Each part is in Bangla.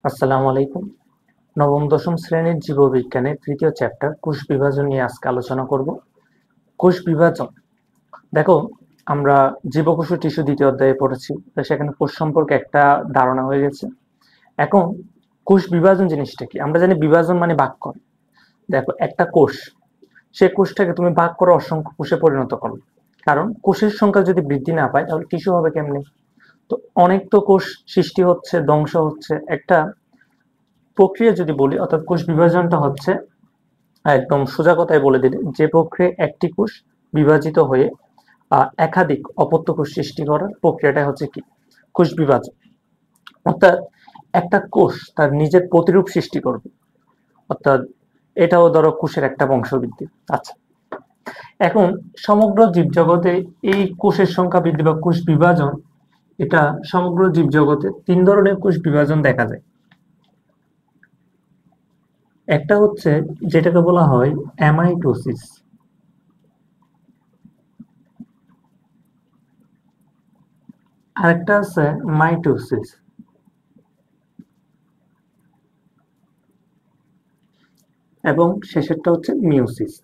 আসসালামু আলাইকুম। নবম দশম শ্রেণীর জীববিজ্ঞানের তৃতীয় চ্যাপ্টার কোষ বিভাজন নিয়ে আজকে আলোচনা করব। কোষ বিভাজন দেখো, আমরা জীবকোষ ও টিস্যু দ্বিতীয় অধ্যায়ে পড়েছি, তো সেখানে কোষ সম্পর্কে একটা ধারণা হয়ে গেছে। এখন কোষ বিভাজন জিনিসটা কি? আমরা জানি বিভাজন মানে ভাগ করা। দেখো, একটা কোষ, সে কোষটাকে তুমি ভাগ করে অসংখ্য কোষে পরিণত করো, কারণ কোষের সংখ্যা যদি বৃদ্ধি না পায় তাহলে টিস্যু হবে কেমনে? তো অনেক তো কোষ সৃষ্টি হচ্ছে, ধ্বংস হচ্ছে, একটা প্রক্রিয়া যদি বলি, অর্থাৎ কোষ বিভাজনটা হচ্ছে একদম সোজা কথায় বলে দিলে যে প্রক্রিয়ায় একটি কোষ বিভাজিত হয়ে একাধিক অপত্য কোষ সৃষ্টি করার প্রক্রিয়াটা হচ্ছে কি? কোষ বিভাজন। অর্থাৎ একটা কোষ তার নিজের প্রতিরূপ সৃষ্টি করবে, অর্থাৎ এটাও ধরো কোষের একটা বংশবৃদ্ধি। আচ্ছা, এখন সমগ্র জীবজগতে এই কোষের সংখ্যা বৃদ্ধি বা কোষ বিভাজন, এটা সমগ্র জীবজগতে তিন ধরনের কোষ বিভাজন দেখা যায়। একটা হচ্ছে যেটাকে বলা হয় অ্যামাইটোসিস, আরেকটা আছে মাইটোসিস, এবং শেষেরটা হচ্ছে মিওসিস।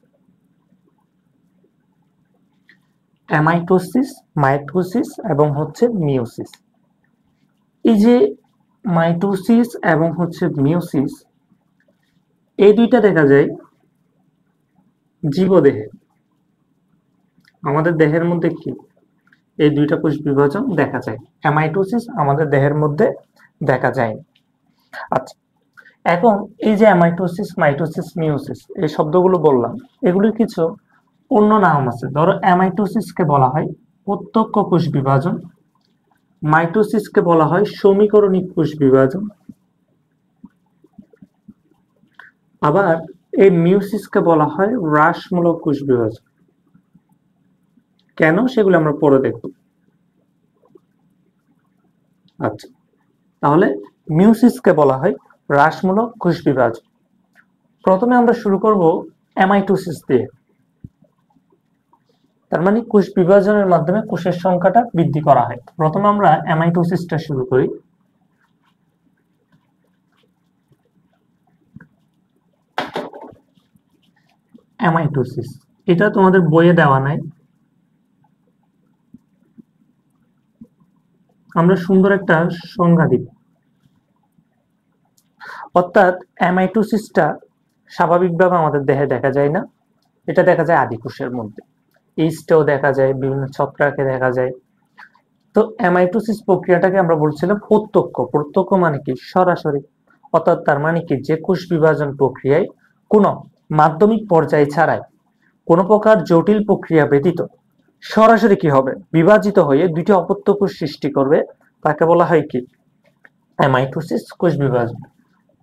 অ্যামাইটোসিস, মাইটোসিস এবং হচ্ছে মিওসিস। এই যে মাইটোসিস এবং হচ্ছে মিওসিস, এই দুইটা দেখা যায় জীবদেহে। আমাদের দেহের মধ্যে কি এই দুইটা কোষ বিভাজন দেখা যায়? অ্যামাইটোসিস আমাদের দেহের মধ্যে দেখা যায়। আচ্ছা, এখন এই যে অ্যামাইটোসিস, মাইটোসিস, মিওসিস এই শব্দগুলো বললাম, এগুলির কিছু অন্য নাম আছে। ধরো, অ্যামাইটোসিসকে বলা হয় প্রত্যক্ষ কোষ বিভাজন, মাইটোসিসকে বলা হয় সমীকরণিক কোষ বিভাজন, আবার এই মিওসিসকে বলা হয় হ্রাসমূলক কোষ বিভাজন। কেন, সেগুলো আমরা পরে দেখব। আচ্ছা, তাহলে মিওসিসকে বলা হয় হ্রাসমূলক কোষ বিভাজন। প্রথমে আমরা শুরু করব অ্যামাইটোসিস দিয়ে। তার মানে কোষ বিভাজনের মাধ্যমে কোষের সংখ্যাটা বৃদ্ধি করা হয়। প্রথমে আমরা অ্যামাইটোসিসটা শুরু করি। অ্যামাইটোসিস, এটা তোমাদের বইয়ে দেওয়া নাই, আমরা সুন্দর একটা সংজ্ঞা দিব। অর্থাৎ অ্যামাইটোসিসটা স্বাভাবিকভাবে আমাদের দেহে দেখা যায় না, এটা দেখা যায় আদি কোষের মধ্যে। ইস্টেও দেখা যায়, বিভিন্ন ছত্রাকে দেখা যায়। তো অ্যামাইটোসিস প্রক্রিয়াটাকে আমরা বলছিলাম প্রত্যক্ষ। প্রত্যক্ষ মানে কি? সরাসরি। অর্থাৎ তার মানে কি, যে কোষ বিভাজন প্রক্রিয়ায় কোনো মাধ্যমিক পর্যায় ছাড়াই, কোনো প্রকার জটিল প্রক্রিয়া ব্যতীত সরাসরি কি হবে? বিভাজিত হয়ে দুটি অপত্য কোষ সৃষ্টি করবে, তাকে বলা হয় কি? অ্যামাইটোসিস কোষ বিভাজন।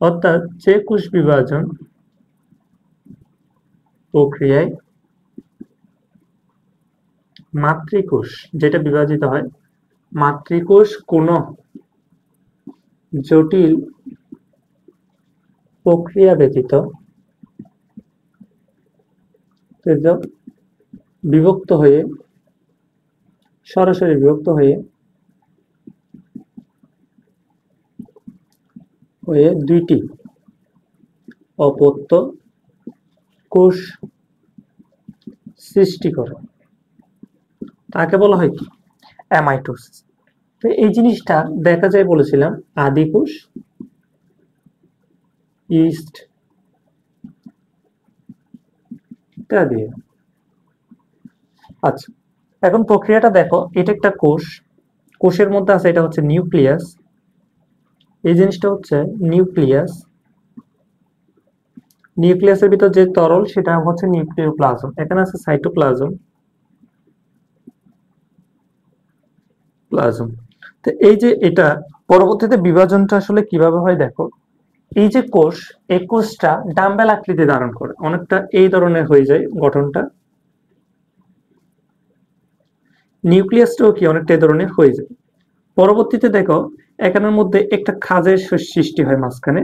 অর্থাৎ যে কোষ বিভাজন প্রক্রিয়ায় মাতৃকোষ যেটা বিভাজিত হয়, মাতৃকোষ কোনো জটিল প্রক্রিয়া ব্যতীত বিভক্ত হয়ে, সরাসরি বিভক্ত হয়ে দুইটি অপত্য কোষ সৃষ্টি করে, তাকে বলা হয় কি? অ্যামাইটোসিস। তো এই জিনিসটা দেখা যায় বলেছিলাম আদি কোষ, ইস্ট ইত্যাদি। আচ্ছা, এখন প্রক্রিয়াটা দেখো, এটা একটা কোষ, কোষের মধ্যে আছে এটা হচ্ছে নিউক্লিয়াস, এই জিনিসটা হচ্ছে নিউক্লিয়াস। নিউক্লিয়াসের ভিতর যে তরল সেটা হচ্ছে নিউক্লিওপ্লাজম, এখানে আছে সাইটোপ্লাজম, প্লাজম। তো এই যে এটা পরবর্তীতে বিভাজনটা আসলে কিভাবে হয় দেখো, এই যে কোষ, এই কোষটা ডাম্বেল আকৃতি ধারণ করে, অনেকটা এই ধরনের হয়ে যায় গঠনটা। নিউক্লিয়াসটাও কি অনেকটা এই ধরনের হয়ে যায়। পরবর্তীতে দেখো, এখানের মধ্যে একটা খাঁজের সৃষ্টি হয় মাঝখানে।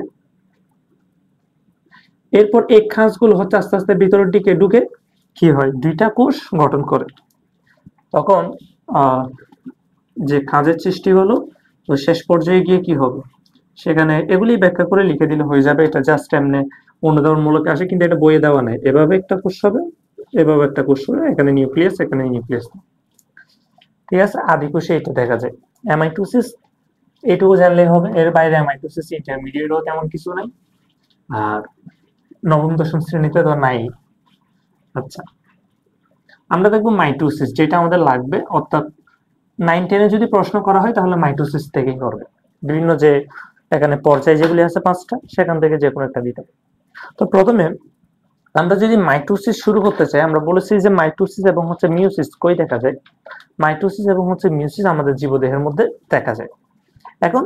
এরপর এই খাঁজগুলো হচ্ছে আস্তে আস্তে ভিতরের দিকে ঢুকে কি হয়? দুইটা কোষ গঠন করে। তখন যে খাঁজের সৃষ্টি হলো, তো শেষ পর্যায়ে গিয়ে কি হবে? সেখানে এগুলি ব্যাখ্যা করে লিখে দিলে হয়ে যাবে। এটা জাস্ট এমনি অনুধাবনমূলক আসে, কিন্তু এটা বইয়ে দেওয়া নাই। এভাবে একটা কোষ হবে, এভাবে একটা কোষ হবে, এখানে নিউক্লিয়াস, এখানে নিউক্লিয়াস। ঠিক আছে, আদি কোষে এটা দেখা যায়। অ্যামাইটোসিস এটুকু জানলেই হবে, এর বাইরে অ্যামাইটোসিস ইন্টারমিডিয়েটও তেমন কিছু নাই, আর নবম দশম শ্রেণীতে তো নাই। আচ্ছা, আমরা দেখবো মাইটোসিস, যেটা আমাদের লাগবে, অর্থাৎ 9-10 যদি প্রশ্ন করা হয় তাহলে মাইটোসিস থেকেই করবে। বিভিন্ন যে এখানে পর্যায় যেগুলি আছে 5টা, সেখান থেকে যে কোনো একটা দিতে হবে। তো প্রথমে আমরা যদি মাইটোসিস শুরু করতে চাই, আমরা বলেছি যে মাইটোসিস এবং হচ্ছে মিওসিস কই দেখা যায়। মাইটোসিস এবং হচ্ছে মিওসিস আমাদের জীবদেহের মধ্যে দেখা যায়। এখন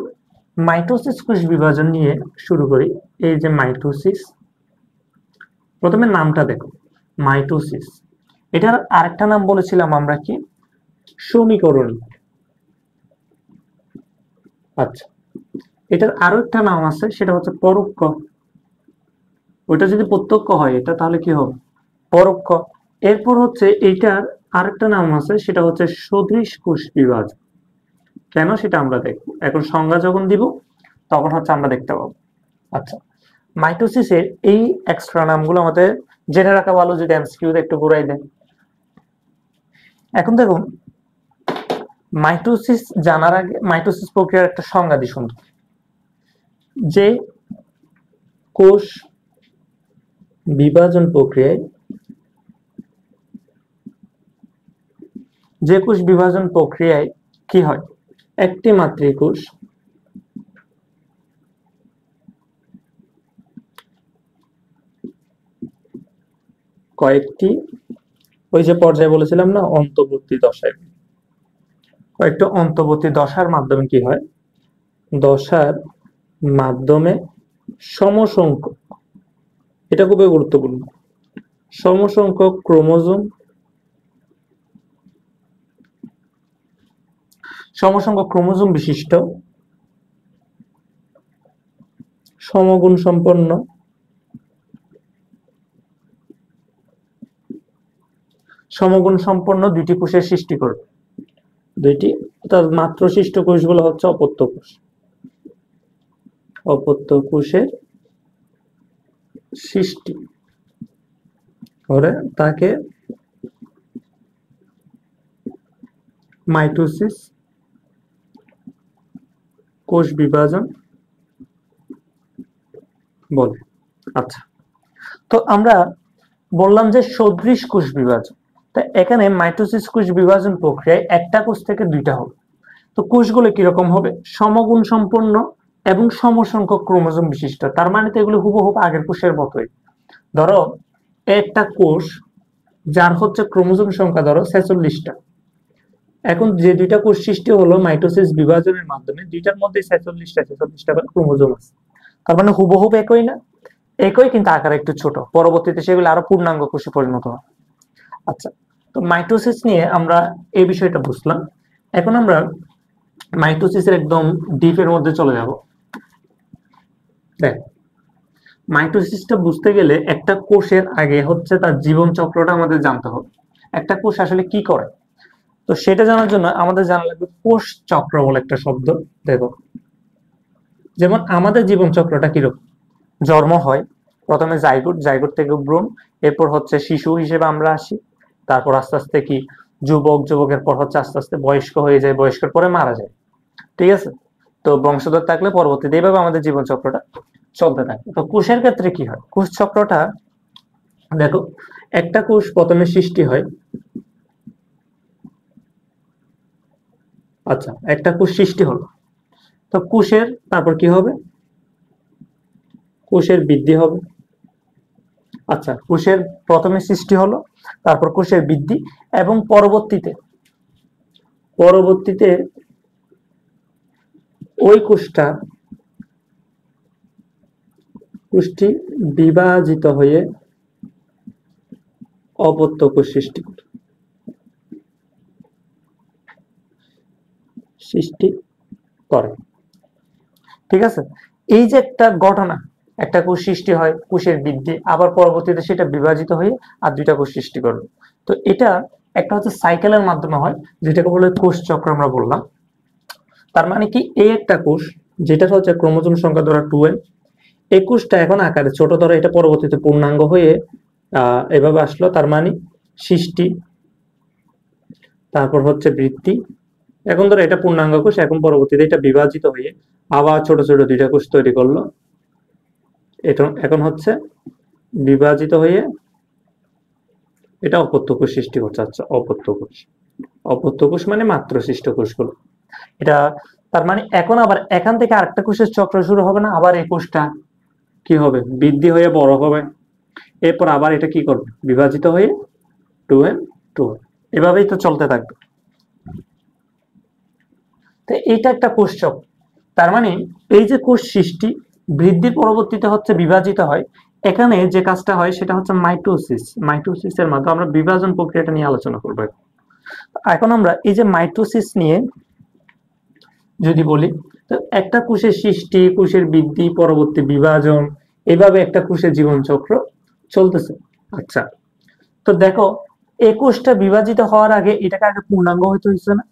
মাইটোসিস কোষ বিভাজন নিয়ে শুরু করি। এই যে মাইটোসিস, প্রথমে নামটা দেখো, মাইটোসিস। এটার আরেকটা নাম বলেছিলাম আমরা কি, সমীকরণ। আচ্ছা, এটার আরো একটা নাম আছে, সেটা হচ্ছে পরোক্ষ। ওইটা যদি প্রত্যক্ষ হয় এটা, তাহলে কি হবে, পরোক্ষ। এরপর হচ্ছে এইটার আরেকটা নাম আছে, সেটা হচ্ছে সদৃশ কোষ বিভাজন। কেন সেটা আমরা দেখবো, এখন সংজ্ঞা যখন দিব তখন হচ্ছে আমরা দেখতে পাবো। আচ্ছা, মাইটোসিসের এই এক্সট্রা নামগুলো আমাদের জেনে রাখা ভালো, যদি এমসিকিউতে একটু ঘুরাই দেন। এখন দেখুন, মাইটোসিস জানার আগে মাইটোসিস প্রক্রিয়ার একটা সংজ্ঞা দিই সুন্দর। যে কোষ বিভাজন প্রক্রিয়ায়, যে কোষ বিভাজন প্রক্রিয়ায় কি হয়, একটি মাতৃকোষ কয়েকটি, ওই যে পর্যায়ে বলেছিলাম না, অন্তর্বর্তী দশায়, কয়েকটা অন্তর্বর্তী দশার মাধ্যমে কি হয়, দশার মাধ্যমে সমসংখ্যক, এটা খুবই গুরুত্বপূর্ণ, সমসংখ্যক ক্রোমোজোম, সমসংখ্যক ক্রোমোজোম বিশিষ্ট সমগুণ সম্পন্ন দুইটি কোষের সৃষ্টি করবে। দুইটি, তার মাত্র সৃষ্ট কোষগুলো হচ্ছে অপত্য কোষ। অপত্য কোষের সৃষ্টি করে তাকে মাইটোসিস, কোষ বিভাজন বলে। আচ্ছা, তো আমরা বললাম যে সদৃশ কোষ বিভাজন, তা এখানে মাইটোসিস কোষ বিভাজন প্রক্রিয়ায় একটা কোষ থেকে দুইটা হবে। তো কোষগুলো কিরকম হবে, সমগুণ সম্পন্ন এবং সমসংখ্যক ক্রোমোজোম বিশিষ্ট। তার মানে তো এগুলো হুবহুব আগের কোষের মতোই। ধরো একটা কোষ যার হচ্ছে ক্রোমোজোম সংখ্যা ধরো 46টা, এখন যে দুইটা কোষ সৃষ্টি হলো মাইটোসিস বিভাজনের মাধ্যমে, দুইটার মধ্যে 46টা করে ক্রোমোজোম আছে। তার মানে হুবহুব একই না, একই, কিন্তু আকার একটু ছোট। পরবর্তীতে সেগুলো আরো পূর্ণাঙ্গ কোষে পরিণত হয়। আচ্ছা, তো মাইটোসিস নিয়ে আমরা এই বিষয়টা বুঝলাম। এখন আমরা মাইটোসিসের একদম ডিপের মধ্যে চলে যাব। দেখ, মাইটোসিসটা বুঝতে গেলে একটা কোষের আগে হচ্ছে তার জীবন চক্রটা আমাদের জানতে হবে, একটা কোষ আসলে কি করে। তো সেটা জানার জন্য আমাদের জানা লাগবে কোষ চক্র বলে একটা শব্দ। দেখো, যেমন আমাদের জীবন চক্রটা কিরকম, জন্ম হয়, প্রথমে জাইগোট, জাইগোট থেকে ভ্রূণ, এরপর হচ্ছে শিশু হিসেবে আমরা আসি, তারপর আস্তে আস্তে কি যুবক, যুবকের পর হচ্ছে আস্তে আস্তে বয়স্ক হয়ে যায়, বয়স্কের পরে মারা যায়। ঠিক আছে, তো বংশধর থাকলে পরবর্তীতে এইভাবে আমাদের জীবন চক্রটা চলতে থাকে। তো কোষের ক্ষেত্রে কি হয়, কোষ চক্রটা দেখো, একটা কোষ প্রথমে সৃষ্টি হয়। আচ্ছা, একটা কোষ সৃষ্টি হলো, তো কোষের তারপর কি হবে, কোষের বৃদ্ধি হবে। আচ্ছা, কোষের প্রথমে সৃষ্টি হলো, তারপর কোষের বৃদ্ধি, এবং পরবর্তীতে ওই কোষটি বিভাজিত হয়ে অপত্য কোষ সৃষ্টি করে। ঠিক আছে, এই যে একটা ঘটনা, একটা কোষ সৃষ্টি হয়, কোষের বৃদ্ধি, আবার পরবর্তীতে সেটা বিভাজিত হয়ে আর দুইটা কোষ সৃষ্টি করবে। তো এটা একটা হচ্ছে সাইকেলের মাধ্যমে হয়, যেটাকে বলে কোষ চক্র আমরা বললাম। তার মানে কি, এই একটা কোষ যেটা হচ্ছে ক্রোমোজোম সংখ্যা ধরো 2n, 21টা এখন আকারে ছোট ধরো, এটা পরবর্তীতে পূর্ণাঙ্গ হয়ে এভাবে আসলো, তার মানে সৃষ্টি, তারপর হচ্ছে বৃদ্ধি। এখন ধরো এটা পূর্ণাঙ্গ কোষ, এখন পরবর্তীতে এটা বিভাজিত হয়ে আবার ছোট ছোট দুইটা কোষ তৈরি করলো, এটা এখন হচ্ছে বিভাজিত হয়ে এটা অপত্য কোষ সৃষ্টি করছে। আচ্ছা, অপত্য কোষ, অপত্য কোষ মানে মাত্র সৃষ্ট কোষগুলো এটা। তার মানে এখন আবার এখান থেকে আরেকটা কোষের চক্র শুরু হবে না, আবার এই কোষটা কি হবে, বৃদ্ধি হয়ে বড় হবে, এরপর আবার এটা কি করবে, বিভাজিত হয়ে 2n 2n, এভাবেই তো চলতে থাকবে। তো এইটা একটা কোষ চক্র। তার মানে এই যে কোষ সৃষ্টি বৃদ্ধির পরবর্তীতে হচ্ছে বিভাজিত হয়, এখানে যে কাজটা হয় সেটা হচ্ছে মাইটোসিস। মাইটোসিসের মাধ্যমে আমরা বিভাজন প্রক্রিয়াটা নিয়ে আলোচনা করব। এখন আমরা এই যে মাইটোসিস নিয়ে যদি বলি, তো একটা কোষের সৃষ্টি, কোষের বৃদ্ধি, পরবর্তী বিভাজন, এইভাবে একটা কোষের জীবন চক্র চলতেছে। আচ্ছা, তো দেখো এই কোষটা বিভাজিত হওয়ার আগে এটাকে আগে পূর্ণাঙ্গ হইতে হয়েছে না?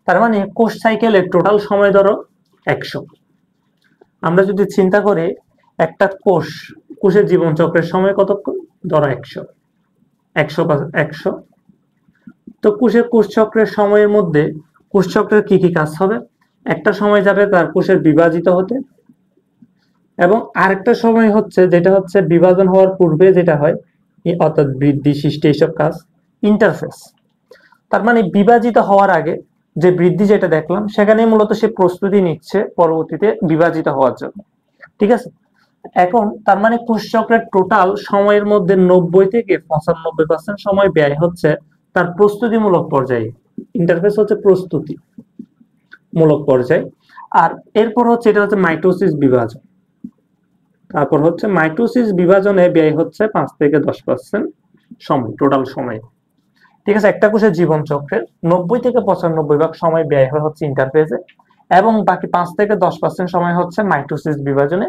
তার মানে কোষ সাইকেলের টোটাল সময় ধরো 100। আমরা যদি চিন্তা করি একটা কোষের জীবন চক্রের সময় কতক্ষণ, ধরো 100, 100 তো কোষ চক্রের সময়ের মধ্যে কোষ চক্রের কি কি কাজ হবে, একটা সময় যাবে তার কোষের বিভাজিত হতে, এবং আরেকটা সময় হচ্ছে যেটা হচ্ছে বিভাজন হওয়ার পূর্বে যেটা হয়, অর্থাৎ বৃদ্ধি, সৃষ্টি, এইসব কাজ, ইন্টারফেস। তার মানে বিভাজিত হওয়ার আগে যে বৃদ্ধি যেটা দেখলাম, সেখানে মূলত সে প্রস্তুতি নিচ্ছে পরবর্তীতে বিভাজিত হওয়ার জন্য। ঠিক আছে, এখন তার মানে কোষ চক্রের টোটাল সময়ের মধ্যে 90 থেকে 95% সময় ব্যয় হচ্ছে তার প্রস্তুতিমূলক পর্যায়ে। ইন্টারফেস হচ্ছে প্রস্তুতি মূলক পর্যায়ে। আর এরপর হচ্ছে এটা হচ্ছে মাইটোসিস বিভাজন। তারপর হচ্ছে মাইটোসিস বিভাজনে ব্যয় হচ্ছে 5 থেকে 10% সময়, টোটাল সময়। ঠিক আছে, একটা কোষের জীবন চক্রের 90 থেকে 95% সময় ব্যয় হয় হচ্ছে ইন্টারফেসে, এবং বাকি 5 থেকে 10% সময় হচ্ছে মাইটোসিস বিভাজনে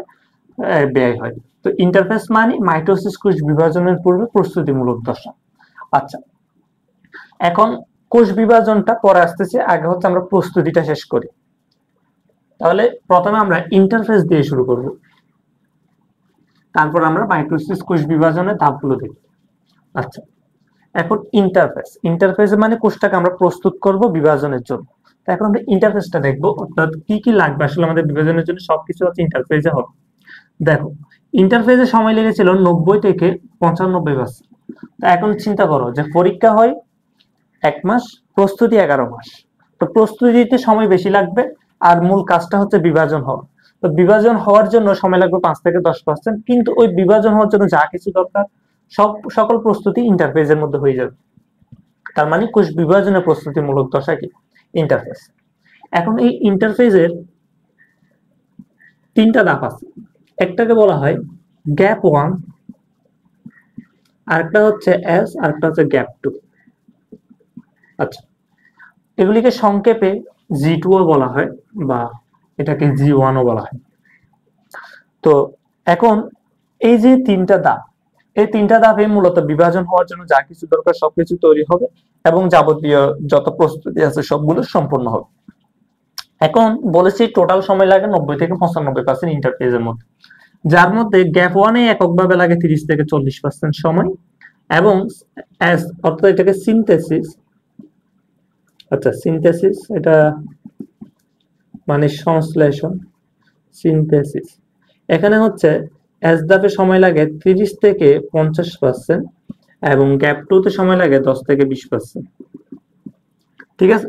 ব্যয় হয়। তো ইন্টারফেস মানে মাইটোসিস কোষ বিভাজনের পূর্বে প্রস্তুতিমূলক দশা। আচ্ছা, এখন কোষ বিভাজনটা পরে আসতেছে, আগে হচ্ছে আমরা প্রস্তুতিটা শেষ করি। তাহলে প্রথমে আমরা ইন্টারফেস দিয়ে শুরু করব, তারপর আমরা মাইটোসিস কোষ বিভাজনের ধাপগুলো দেখব। আচ্ছা, এখন ইন্টারফেস মানে কোষটাকে আমরা প্রস্তুত করব বিভাজনের জন্য। এখন আমরা ইন্টারফেসটা দেখবো, অর্থাৎ কি কি লাগবে আসলে আমাদের বিভাজনের জন্য, সবকিছু হচ্ছে ইন্টারফেসে হবে। দেখো, ইন্টারফেসে সময় লেগেছিল 90 থেকে 95%। তা এখন চিন্তা করো যে পরীক্ষা হয় 1 মাস, প্রস্তুতি 11 মাস। তো প্রস্তুতিতে সময় বেশি লাগবে, আর মূল কাজটা হচ্ছে বিভাজন হওয়া। তো বিভাজন হওয়ার জন্য সময় লাগবে 5 থেকে 10%, কিন্তু ওই বিভাজন হওয়ার জন্য যা কিছু দরকার সকল প্রস্তুতি ইন্টারফেসের মধ্যে হয়ে যাবে। তার মানে কোষ বিভাজনের প্রস্তুতিমূলক দশা কি, ইন্টারফেস। এখন এই ইন্টারফেসের 3টা ধাপ আছে। একটাকে বলা হয় গ্যাপ 1, আরেকটা হচ্ছে এস, আরেকটা হচ্ছে গ্যাপ 2। আচ্ছা, এগুলিকে সংক্ষেপে G2 ও বলা হয়, বা এটাকে G1 ও বলা হয়। তো এখন এই যে 3টা ধাপ, এই 3টা ধাপে মূলত বিভাজন হওয়ার জন্য যা কিছু দরকার সবকিছু তৈরি হবে, এবং যাবতীয় যত প্রস্তুতি আছে সবগুলো সম্পূর্ণ হবে। এখন বলেছি টোটাল সময় লাগে 90 থেকে 95% ইন্টারফেসের মধ্যে, যার মধ্যে গ্যাপ 1 এ এককভাবে লাগে 30 থেকে 40% সময়, এবং অর্থাৎ এটাকে সিনথেসিস। আচ্ছা, সিনথেসিস এটা মানে সংশ্লেষণ, সিনথেসিস। এখানে হচ্ছে এস ধাপে সময় লাগে 30 থেকে 50%, এবং গ্যাপ 2 তে সময় লাগে 10 থেকে 20%। ঠিক আছে,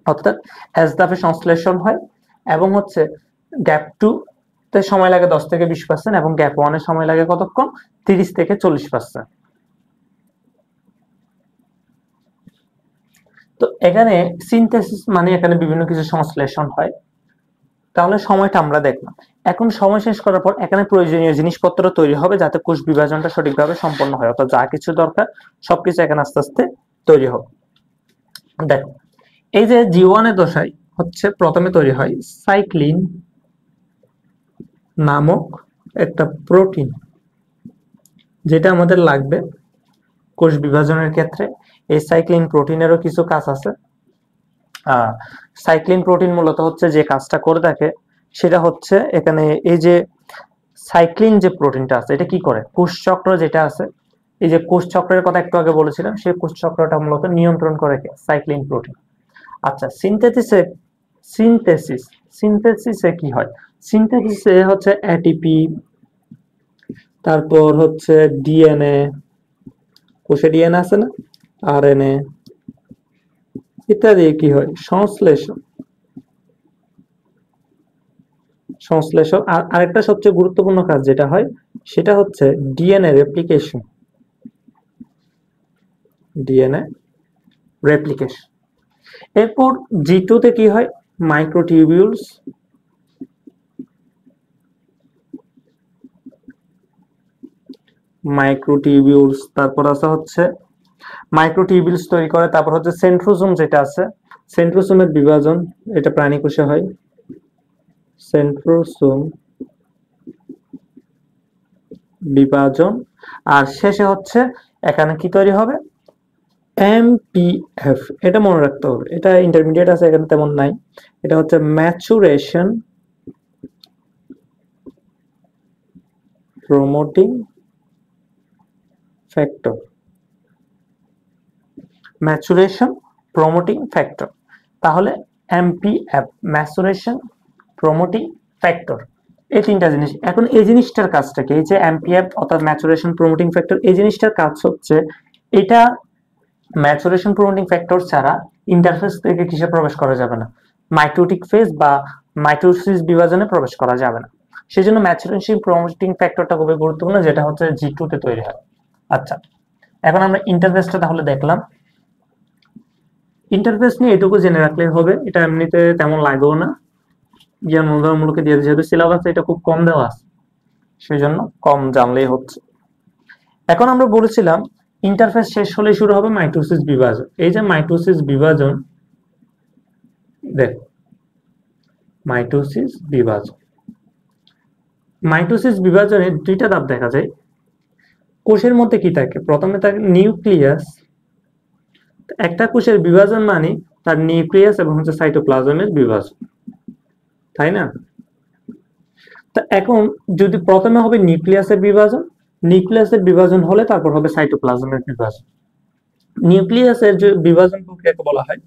অর্থাৎ এস ধাপে সংশ্লেষণ হয়, এবং হচ্ছে গ্যাপ 2 তে সময় লাগে 10 থেকে 20%, এবং গ্যাপ 1 এ সময় লাগে কতক্ষণ, 30 থেকে 40%। তো এখানে সিনথেসিস মানে এখানে বিভিন্ন কিছু সংশ্লেষণ হয়। তাহলে সময়টা আমরা দেখলাম। এখন সময় শেষ করার পর এখানে প্রয়োজনীয় জিনিসপত্র তৈরি হবে যাতে কোষ বিভাজনটা সঠিকভাবে সম্পন্ন হয়, অর্থাৎ যা কিছু দরকার সবকিছু এখানে আস্তে আস্তে তৈরি হবে। দেখো, এই যে G1 এর দশায় হচ্ছে প্রথমে তৈরি হয় সাইক্লিন নামক একটা প্রোটিন, যেটা আমাদের লাগবে কোষ বিভাজনের ক্ষেত্রে। এই সাইক্লিন প্রোটিনেরও কিছু কাজ আছে। সাইক্লিন প্রোটিন মূলত হচ্ছে যে কাজটা করে থাকে সেটা হচ্ছে এখানে এই যে সাইক্লিন যে প্রোটিনটা আছে এটা কি করে, কোষ চক্র যেটা আছে, এই যে কোষ চক্রের কথা একটু আগে বলেছিলাম, সেই কোষ চক্রটা মূলত নিয়ন্ত্রণ করে কে, সাইক্লিন প্রোটিন। আচ্ছা, সিনথেসিসে কি হয়, সিনথেসিসে হচ্ছে এটিপি, তারপর হচ্ছে ডিএনএ, কোষে ডিএনএ আছে না, আরএনএ ইত্যাদি কি হয়, সংশ্লেষণ। আর আরেকটা সবচেয়ে গুরুত্বপূর্ণ কাজ যেটা হয় সেটা হচ্ছে ডিএনএ রেপ্লিকেশন, ডিএনএ রেপ্লিকেশন। এরপর জি2 তে কি হয়, মাইক্রোটিউবিউলস, তারপর আছে হচ্ছে মাইক্রোটিউবিউলস তৈরি করে। তারপর হচ্ছে সেন্ট্রোজোম যেটা আছে, সেন্ট্রোজোমের বিভাজন, এটা প্রাণী কোষে হয়, সেন্ট্রোজোম বিভাজন। আর শেষে হচ্ছে এখানে কি তৈরি হবে, এমপিএফ। এটা মনে রাখতে হবে, এটা ইন্টারমিডিয়েট আছে, এখানে তেমন নাই। এটা হচ্ছে maturation promoting factor, maturation promoting factor. তাহলে এমপিএফ, ম্যাচুরেশন প্রমোটিং ফ্যাক্টর, এই তিনটা জিনিস। এখন এই জিনিসটার কাজটা কি, এই যে এমপিএফ অর্থাৎ ম্যাচুরেশন প্রমোটিং ফ্যাক্টর, এই জিনিসটার কাজ হচ্ছে এটা ম্যাচুরেশন প্রমোটিং ফ্যাক্টর ছাড়া ইন্টারফেস থেকে কিসে প্রবেশ করা যাবে না, মাইটোটিক ফেজ বা মাইটোসিস বিভাজনে প্রবেশ করা যাবে না। সেজন্য ম্যাচুরেশন প্রমোটিং ফ্যাক্টরটা খুবই গুরুত্বপূর্ণ, যেটা হচ্ছে জি2 তে তৈরি হয়। আচ্ছা, এখন আমরা ইন্টারফেসটা তাহলে দেখলাম। ইন্টারফেস নিয়ে এটুকু জেনে রাখলেই হবে, এটা এমনিতে তেমন লাগবেও না, জ্ঞান অনুধাবনমূলক দিয়ে, যেহেতু সিলেবাসে এটা খুব কম দেওয়া আছে সেই জন্য কম জানলেই হচ্ছে। এখন আমরা বলেছিলাম ইন্টারফেস শেষ হলে শুরু হবে মাইটোসিস বিভাজন। এই যে মাইটোসিস বিভাজন, দেখ মাইটোসিস বিভাজনের দুইটা ধাপ দেখা যায়। কোষের মধ্যে কি থাকে, প্রথমে থাকে নিউক্লিয়াস। একটা কোষের বিভাজন মানে তার নিউক্লিয়াস এবং হচ্ছে সাইটোপ্লাজমের বিভাজন, তাই না? তো এখন যদি প্রথমে হবে নিউক্লিয়াসের বিভাজন হলে তারপর হবে সাইটোপ্লাজমের বিভাজন। নিউক্লিয়াসের যে বিভাজন প্রক্রিয়াকে বলা হয়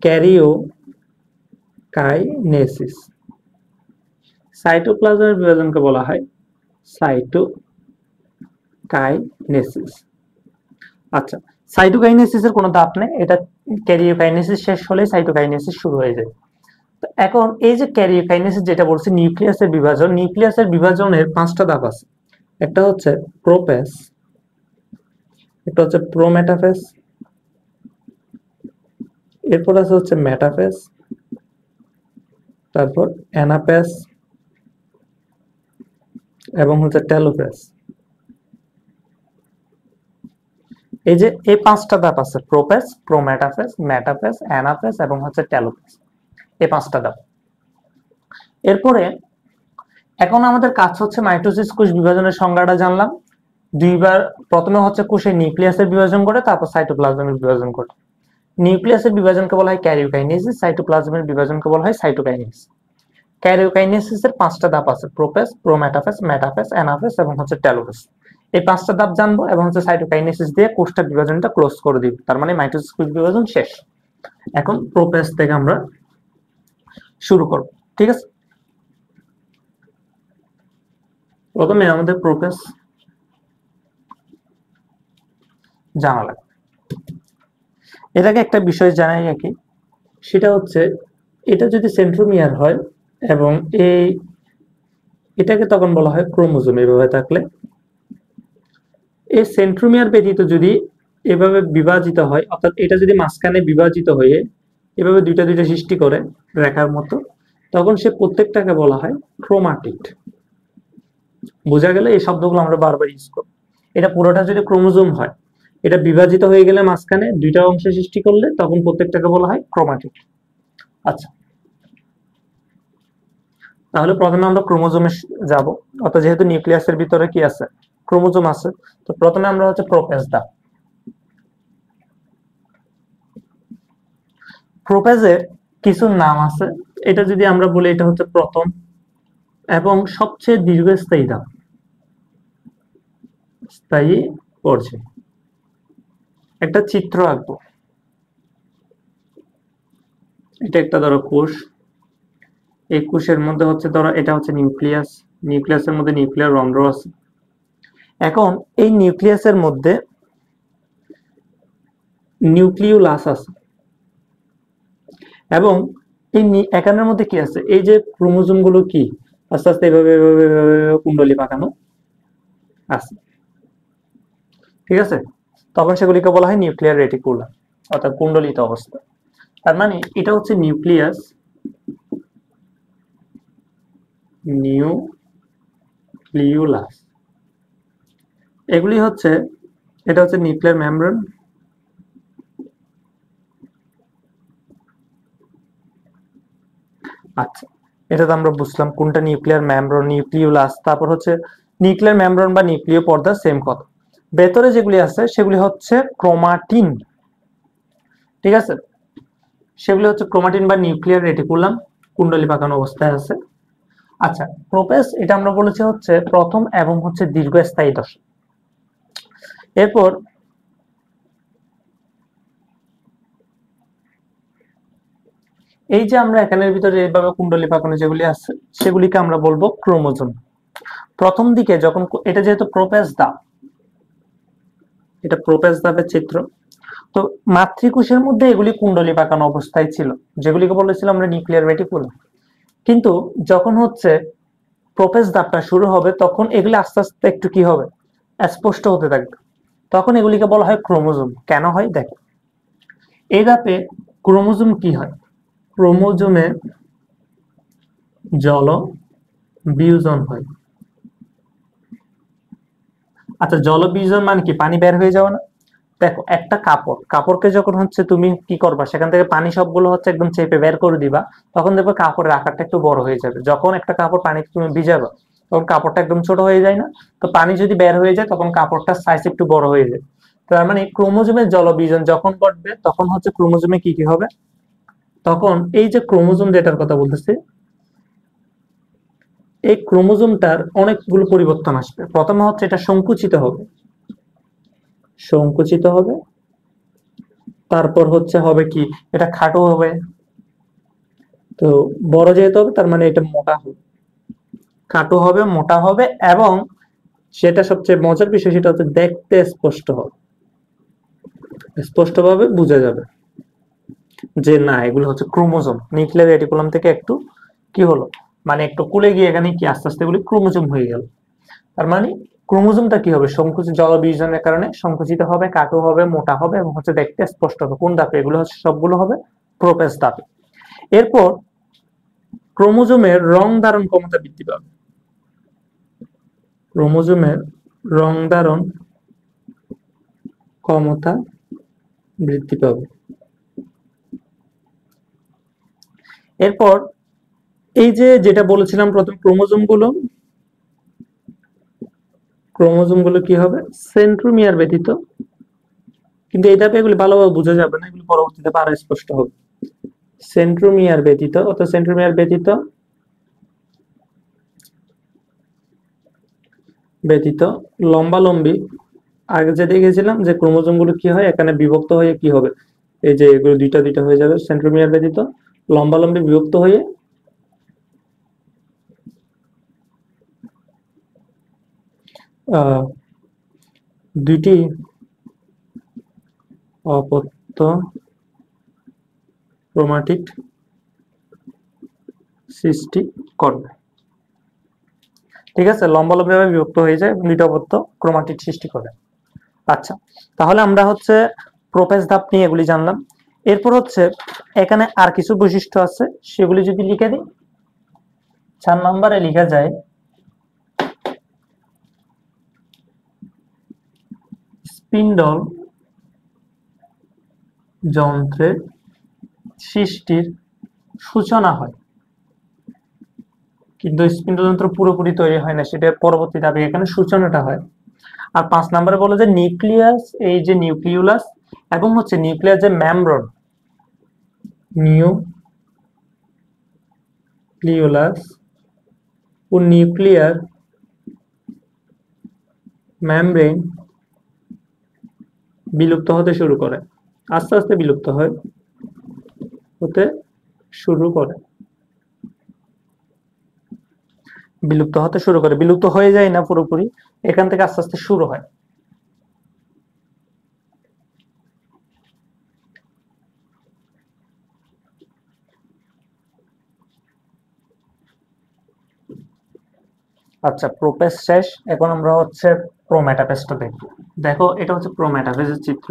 ক্যারিওকাইনেসিস, সাইটোপ্লাজমের বিভাজনকে বলা হয় সাইটোকাইনেসিস। আচ্ছা, সাইটোকাইনেসিসের কোনো ধাপ নেই, এটা ক্যারিওকাইনেসিস শেষ হলে সাইটোকাইনেসিস শুরু হয়ে যায়। এখন এই যে ক্যারিওকাইনেসিস যেটা বলছি, নিউক্লিয়াসের বিভাজনের 5টা ধাপ আছে। একটা হচ্ছে প্রোপেস, একটা হচ্ছে প্রোমেটাফেস, এরপর আছে হচ্ছে মেটাফেস, তারপর অ্যানাফেস এবং হচ্ছে টেলোফেস। এই যে এই 5টা ধাপ আছে, প্রোপেস, প্রোমেটাফেস, মেটাফেস, অ্যানাফেস এবং হচ্ছে টেলোফেস, এই 5টা ধাপ। এরপরে এখন আমাদের কাজ হচ্ছে মাইটোসিস কোষ বিভাজনের সংজ্ঞাটা জানলাম দুইবার। প্রথমে হচ্ছে কোষের নিউক্লিয়াসের বিভাজন করে, তারপর সাইটোপ্লাজমের বিভাজন করে। নিউক্লিয়াসের বিভাজনকে বলা হয় ক্যারিওকাইনেসিস, সাইটোপ্লাজমের বিভাজনকে বলা হয় সাইটোকাইনেসিস। ক্যারিওকাইনেসিসের 5টা ধাপ আছে, প্রোপেস, প্রোমেটাফেস, মেটাফেস, অ্যানাফেস এবং হচ্ছে টেলোফেস। এই 5টা ধাপ জানবো এবং হচ্ছে সাইটোকাইনেসিস দিয়ে কোষটা বিভাজনটা ক্লোজ করে দিব, তার মানে মাইটোসিস কোষ বিভাজন শেষ। এখন প্রোপেস থেকে আমরা শুরু করব, ঠিক আছে? প্রথমে আমাদের প্রোপেস জানা লাগবে। এর আগে একটা বিষয় জানাই রাখি, সেটা হচ্ছে এটা যদি সেন্ট্রোমিয়ার হয় এবং এটাকে তখন বলা হয় ক্রোমোজোম। এভাবে থাকলে এই সেন্ট্রোমিয়ার ব্যতীত যদি এভাবে বিভাজিত হয়, অর্থাৎ এটা যদি মাঝখানে বিভাজিত হয়ে এভাবে দুইটা সৃষ্টি করে রেখার মতো, তখন সে প্রত্যেকটাকে বলা হয় ক্রোমাটিড। বোঝা গেলে এই শব্দগুলো আমরা বারবার ইউজ করব। এটা পুরোটা যদি ক্রোমোজোম হয়, এটা বিভাজিত হয়ে গেলে মাঝখানে দুইটা অংশ সৃষ্টি করলে তখন প্রত্যেকটাকে বলা হয় ক্রোমাটিড। আচ্ছা, তাহলে প্রথমে আমরা ক্রোমোজোমে যাব, অর্থাৎ যেহেতু নিউক্লিয়াসের ভিতরে কি আছে, ক্রোমোজোম আছে, তো প্রথমে আমরা হচ্ছে প্রোপেজ দাও। প্রোপেজের কিছু নাম আছে, এটা যদি আমরা বলি এটা হচ্ছে প্রথম, এবং সবচেয়ে দীর্ঘস্থায়ী ধাপ স্থায়ী পর্যায়। একটা চিত্র আঁকবো, এটা একটা ধরো কোষ, এই কোষের মধ্যে হচ্ছে ধরো এটা হচ্ছে নিউক্লিয়াস, নিউক্লিয়াসের মধ্যে নিউক্লিয়ার রন্ধ্র আছে। এখন এই নিউক্লিয়াসের মধ্যে নিউক্লিওলাস আছে এবং এই এখানের মধ্যে কি আছে, এই যে ক্রোমোজোম গুলো কি আস্তে আস্তে এভাবে কুণ্ডলী পাকানো আছে, ঠিক আছে। তখন সেগুলিকে বলা হয় নিউক্লিয়ার রেটিকুলাম অর্থাৎ কুণ্ডলিত অবস্থা। তার মানে এটা হচ্ছে নিউক্লিয়াস, নিউক্লিওলাস, এগুলি হচ্ছে, এটা হচ্ছে নিউক্লিয়ার মেমব্রেন, আচ্ছা এটা তো আমরা বুঝলাম কোনটা নিউক্লিয়ার মেমব্রেন, নিউক্লিওলাস। তারপর হচ্ছে নিউক্লিয়ার মেমব্রেন বা নিউক্লিয় পর্দা, সেম কথা। ভেতরে যেগুলি আছে সেগুলি হচ্ছে ক্রোমাটিন, ঠিক আছে, সেগুলি হচ্ছে ক্রোমাটিন বা নিউক্লিয়ার রেটিকুলাম, কুণ্ডলী পাকানো অবস্থায় আছে। আচ্ছা প্রোপেস এটা আমরা বলেছি হচ্ছে প্রথম এবং হচ্ছে দীর্ঘস্থায়ী দশা। এরপর এই যে আমরা এখানের ভিতরে এইভাবে কুণ্ডলী পাকানো যেগুলি আছে সেগুলিকে আমরা বলবো ক্রোমোজোম। প্রথম দিকে যখন এটা যেহেতু প্রোপেস ধাপ, এটা প্রোপেস ধাপের চিত্র, তো মাতৃকোষের মধ্যে এগুলি কুণ্ডলী পাকানো অবস্থায় ছিল, যেগুলিকে বলেছিলাম আমরা নিউক্লিয়ার রেটিকুলাম। কিন্তু যখন হচ্ছে প্রোপেস ধাপটা শুরু হবে তখন এগুলি আস্তে আস্তে একটু কি হবে, স্পষ্ট হতে থাকবে, তখন এগুলিকে বলা হয় ক্রোমোজোম। কেন হয় দেখো, এই ধাপে ক্রোমোজোম কি হয়, ক্রোমোজোমে জল বিয়োজন হয়। আচ্ছা জল বিয়োজন মানে কি, পানি বের হয়ে যাওয়া না। দেখো একটা কাপড়কে যখন হচ্ছে তুমি কি করবা, সেখান থেকে পানি সবগুলো হচ্ছে একদম চেপে বের করে দিবা, তখন দেখবে কাপড়ের আকারটা একটু বড় হয়ে যাবে। যখন একটা কাপড় পানিতে তুমি ভিজাবা তখন কাপড়টা একদম ছোট হয়ে যায় না, তো পানি যদি বের হয়ে যায় তখন কাপড়টার সাইজ একটু বড় হয়ে যায়। তার মানে ক্রোমোজোমের জলবিয়োজন যখন ঘটবে তখন হচ্ছে ক্রোমোজোমে কি কি হবে, তখন এই যে ক্রোমোজোম যেটার কথা বলতেছি, এই ক্রোমোজোমটার অনেকগুলো পরিবর্তন আসবে। প্রথমে হচ্ছে এটা সংকুচিত হবে, সংকুচিত হবে, তারপর হচ্ছে হবে কি, এটা খাটো হবে, তো বড় যেহেতু হবে তার মানে এটা মোটা হবে, খাটো হবে, মোটা হবে, এবং সেটা সবচেয়ে মজার বিষয় সেটা হচ্ছে দেখতে স্পষ্ট হবে, স্পষ্টভাবে বোঝা যাবে যে না এগুলো হচ্ছে ক্রোমোজোম। নিউক্লিয়ার রেটিকুলাম থেকে একটু কি হলো, মানে একটু কুলে গিয়ে এখানে কি আস্তে আস্তে এগুলি ক্রোমোজোম হয়ে গেল। তার মানে ক্রোমোজোমটা কি হবে, সংকুচিত জলবিয়োজনের কারণে সংকুচিত হবে, কাটো হবে, মোটা হবে এবং হচ্ছে দেখতে স্পষ্ট হবে। কোন ধাপে, এগুলো হচ্ছে সবগুলো হবে প্রোপেস ধাপে। এরপর ক্রোমোজোমের রং ধারণ ক্ষমতা বৃদ্ধি পাবে, ক্রোমোজোমের রং ধারণ ক্ষমতা বৃদ্ধি পাবে। এরপর এই যে যেটা বলেছিলাম প্রথম, ক্রোমোজোম গুলো কি হবে, সেন্ট্রোমিয়ার ব্যতীত, কিন্তু এই ধাপে এগুলি ভালোভাবে বোঝা যাবে না, এগুলি পরবর্তীতে আরো স্পষ্ট হবে। সেন্ট্রোমিয়ার ব্যতীত অর্থাৎ সেন্ট্রোমিয়ার ব্যতীত ব্যতীত লম্বালম্বি, আগে যে দেখেছিলাম যে ক্রোমোজোম গুলো কি হয় এখানে বিভক্ত হয়ে কি হবে, এই যে এগুলো দুইটা দুইটা হয়ে যাবে, সেন্ট্রোমিয়ার ব্যতীত লম্বালম্বি বিভক্ত হয়ে দুইটি অপত্য ক্রোমাটিড সৃষ্টি করবে, ঠিক আছে, লম্বালম্বিভাবে বিভক্ত হয়ে যায়, দুইটা অপত্য ক্রোমাটিড সৃষ্টি করে। আচ্ছা তাহলে আমরা হচ্ছে প্রোপেস ধাপ নিয়ে এগুলি জানলাম। এরপর হচ্ছে এখানে আর কিছু বৈশিষ্ট্য আছে, সেগুলি যদি লিখে দিই, 4 নম্বরে লিখা যায় স্পিন্ডল যন্ত্রের সৃষ্টির সূচনা হয়, কিন্তু স্পিন্ডল যন্ত্র পুরোপুরি তৈরি হয় না, সেটা পরবর্তী ধাপে এখানে সূচনাটা হয়। আর 5 নম্বরে বলে যে নিউক্লিয়াস, এই যে নিউক্লিওলাস এবং হচ্ছে নিউক্লিয়াস যে মেমব্রেন, নিউক্লিওলাস ও নিউক্লিয়ার মেমব্রেন বিলুপ্ত হতে শুরু করে, আস্তে আস্তে বিলুপ্ত হতে শুরু করে, বিলুপ্ত হতে শুরু করে, বিলুপ্ত হয়ে যায় না পুরোপুরি, এখান থেকে আস্তে আস্তে শুরু হয়। আচ্ছা, প্রোপেজ শেষ, এখন আমরা হচ্ছে প্রোমেটাফেজটা দেখব। দেখো এটা হচ্ছে প্রোমেটাফেজের চিত্র।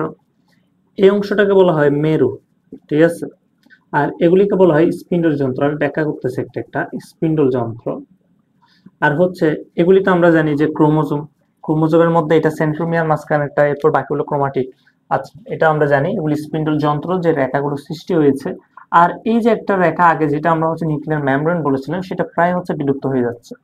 এই অংশটাকে বলা হয় মেরু, ঠিক আছে, আর এগুলিকে বলা হয় স্পিন্ডল যন্ত্র। আমি ব্যাখ্যা করতেছি একটা একটা। স্পিন্ডল যন্ত্র আর হচ্ছে এগুলিতে আমরা জানি যে ক্রোমোজোম, ক্রোমোজোমের মধ্যে এটা সেন্ট্রোমিয়ার মাঝখানেরটা, এরপর বাকিগুলো ক্রোমাটিক। আচ্ছা, এটা আমরা জানি এগুলি স্পিন্ডল যন্ত্র, যে রেখাগুলো সৃষ্টি হয়েছে। আর এই যে একটা রেখা আগে যেটা আমরা হচ্ছে নিউক্লিয়ার মেমব্রেন বলেছিলাম, সেটা প্রায় হচ্ছে বিলুপ্ত হয়ে যাচ্ছে।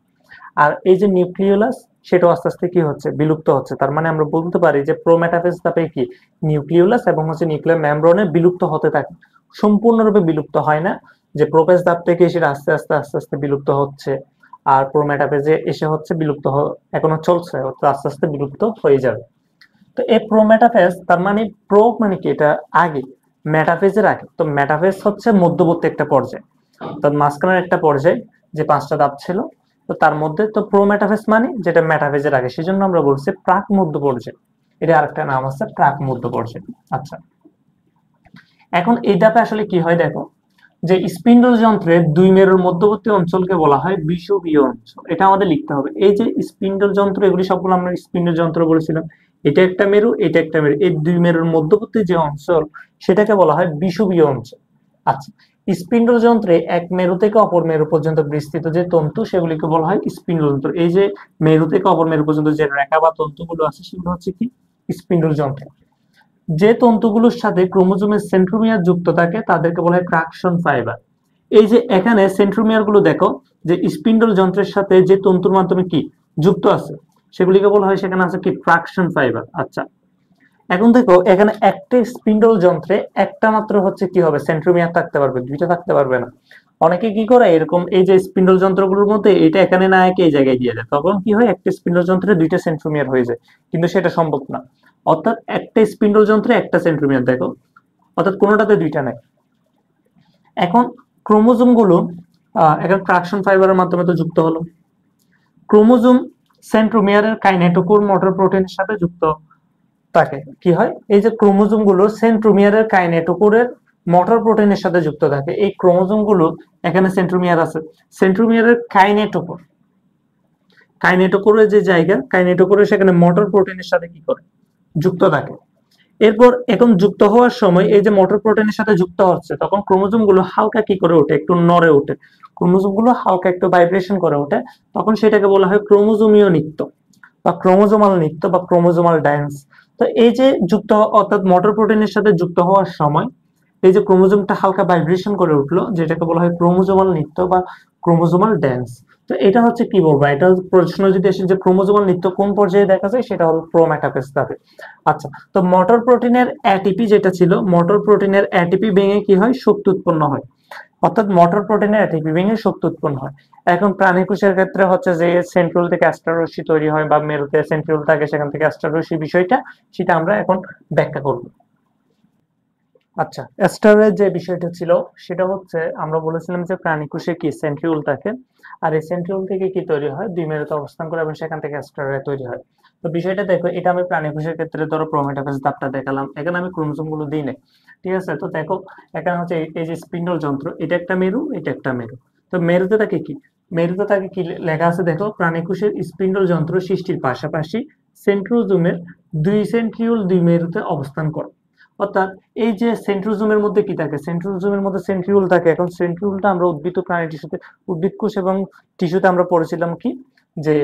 আর এই যে নিউক্লিওলাস, সেটাও আস্তে আস্তে কি হচ্ছে, বিলুপ্ত হচ্ছে। তার মানে আমরা বলতে পারি যে প্রোমেটাফেজ ধাপে কি নিউক্লিওলাস এবং হচ্ছে নিউক্লিয়ার মেমব্রেনে বিলুপ্ত হতে থাকে, সম্পূর্ণরূপে বিলুপ্ত হয় না। যে প্রোপেজ ধাপ থেকে সেটা আস্তে আস্তে আস্তে আস্তে বিলুপ্ত হচ্ছে, আর প্রোমেটাফেজে এসে হচ্ছে বিলুপ্ত এখনো চলছে, আস্তে আস্তে বিলুপ্ত হয়ে যাবে। তো এই প্রোমেটাফেজ, তার মানে প্রো মানে কি, এটা আগে, মেটাফেজের আগে। তো মেটাফেজ হচ্ছে মধ্যবর্তী একটা পর্যায়, তো মাঝখানের একটা পর্যায় যে পাঁচটা ধাপ ছিল, তো তার মধ্যে তো প্রোমেটাফেজ মানে যেটা মেটাফেজের আগে, সেজন্য আমরা বলছি প্রাক মধ্য পর্যায়। এটা আরেকটা নাম আছে প্রাক মধ্য পর্যায়। আচ্ছা, এখন এই ধাপে আসলে কি হয় দেখো, যে স্পিন্ডল যন্ত্রের দুই মেরুর মধ্যবর্তী অঞ্চলকে বলা হয় বিষুবীয় অঞ্চল। এটা আমাদের লিখতে হবে। এই যে স্পিন্ডল যন্ত্র, এগুলি সবগুলো আমরা স্পিন্ডল যন্ত্র বলেছিলাম। এটা একটা মেরু, এটা একটা মেরু, এই দুই মেরুর মধ্যবর্তী যে অঞ্চল, সেটাকে বলা হয় বিষুবীয় অঞ্চল। আচ্ছা, স্পিন্ডল যন্ত্রে এক মেরু থেকে অপর মেরু পর্যন্ত বিস্তৃত যে তন্তু, সেগুলিকে বলা হয় স্পিন্ডল যন্ত্র। এই যে মেরু থেকে অপর মেরু পর্যন্ত যে রেখা বা তন্তুগুলো আছে, সেগুলো হচ্ছে কি স্পিন্ডল যন্ত্র। যে তন্তুগুলোর সাথে ক্রোমোজোমের সেন্ট্রোমিয়ার যুক্ত থাকে তাদেরকে বলা হয় ট্রাকশন ফাইবার। এই যে এখানে সেন্ট্রোমিয়ার গুলো দেখো, যে স্পিন্ডল যন্ত্রের সাথে যে তন্তুর মাধ্যমে কি যুক্ত আছে, সেগুলিকে বলা হয়, সেখানে আছে কি ট্রাকশন ফাইবার। আচ্ছা, এখন দেখো এখানে একটা স্পিন্ডল যন্ত্রে একটা মাত্র হচ্ছে কি হবে, সেন্ট্রোমিয়ার থাকতে পারবে, দুইটা থাকতে পারবে না। অনেকে কি করে এরকম, এই যে স্পিন্ডল যন্ত্রগুলোর মধ্যে এটা এখানে না একে এই জায়গায় দিয়ে দেয়, তখন কি হয়, একটা স্পিন্ডল যন্ত্রে দুইটা সেন্ট্রোমিয়ার হয়ে যায়, কিন্তু সেটা সম্ভব না। অর্থাৎ একটা স্পিন্ডল যন্ত্রে একটা সেন্ট্রোমিয়ার দেখো, অর্থাৎ কোনোটাতে দুইটা নাই। এখন ক্রোমোজোম গুলো এখন ট্রাকশন ফাইবারের মাধ্যমে তো যুক্ত হলো। ক্রোমোজোম সেন্ট্রোমিয়ারের কাইনেটোকোর মোটর প্রোটিনের সাথে যুক্ত থাকে। কি হয়, এই যে ক্রোমোজোম গুলো সেন্ট্রোমিয়ারের কাইনেটোকোরের মোটর প্রোটিনের সাথে যুক্ত থাকে। এই ক্রোমোজোম গুলো, এখানে সেন্ট্রোমিয়ার আছে, সেন্ট্রোমিয়ারের কাইনেটোকোর, কাইনেটোকোরের যে জায়গা, কাইনেটোকোরের সেখানে মোটর প্রোটিনের সাথে কি করে যুক্ত থাকে। এরপর এখন যুক্ত হওয়ার সময় এই যে মোটর প্রোটিনের সাথে যুক্ত হচ্ছে, তখন ক্রোমোজোম গুলো হালকা কি করে ওঠে, একটু নড়ে ওঠে, ক্রোমোজোম গুলো হালকা একটু ভাইব্রেশন করে ওঠে, তখন সেটাকে বলা হয় ক্রোমোজোমীয় নৃত্য বা ক্রোমোজোমাল নৃত্য বা ক্রোমোজোমাল ড্যান্স। তো এই যে যুক্ত, অর্থাৎ মোটর প্রোটিনের সাথে যুক্ত হওয়ার সময় এই যে ক্রোমোজোমটা হালকা ভাইব্রেশন করে উঠলো, যেটাকে বলা হয় ক্রোমোজোমাল নৃত্য বা ক্রোমোজোমাল ড্যান্স। তো এটা হচ্ছে কি বলবো, এটা প্রশ্ন যদি আসে যে ক্রোমোজোমাল নৃত্য কোন পর্যায়ে দেখা যায়, সেটা হলো প্রোমেটাফেজ ধাপে। আচ্ছা, তো মোটর প্রোটিনের এটিপি যেটা ছিল, মোটর প্রোটিনের এটিপি ভেঙে কি হয়, শক্তি উৎপন্ন হয়। অর্থাৎ মোটর প্রোটিনের এটিপি ভেঙে শক্তি উৎপন্ন হয়। এখন প্রাণী কোষের ক্ষেত্রে হচ্ছে যে সেন্ট্রিওল থেকে অ্যাস্টার রশ্মি তৈরি হয়, বা মেরুতে সেন্ট্রিওল থাকে, সেখান থেকে অ্যাস্টার রশ্মি, বিষয়টা সেটা আমরা এখন ব্যাখ্যা করব। আচ্ছা, অ্যাস্টারের যে বিষয়টা ছিল, সেটা হচ্ছে আমরা বলেছিলাম যে প্রাণী কোষে কি সেন্ট্রিওল থাকে, আর এই সেন্ট্রিওল থেকে কি তৈরি হয়, দুই মেরুতে অবস্থান করে এবং সেখান থেকে অ্যাস্টার তৈরি হয়। তো বিষয়টা দেখো, এটা আমি প্রাণী কোষের ক্ষেত্রে ধরো প্রোমেটাফেজ ধাপটা দেখালাম, এখানে আমি ক্রোমোজোম গুলো দিই নাই, ঠিক আছে। তো দেখো এখানে হচ্ছে এই যে স্পিন্ডল যন্ত্র, এটা একটা মেরু, এটা একটা মেরু। তো মেরুতে থাকে কি, মেরুতে থাকে কি লেখা আছে দেখো, প্রাণী কোষের স্পিন্ডল যন্ত্র সৃষ্টির পাশাপাশি সেন্ট্রোজোমের দুই সেন্ট্রিওল দুই মেরুতে অবস্থান করে। অর্থাৎ এই যে সেন্ট্রোজোমের মধ্যে কি থাকে, সেন্ট্রোজোমের মধ্যে সেন্ট্রিওল থাকে। এখন সেন্ট্রিওলটা আমরা উদ্ভিদ ও প্রাণী টিস্যুতে, উদ্ভিদ কোষ এবং টিস্যুতে আমরা পড়েছিলাম কি, যে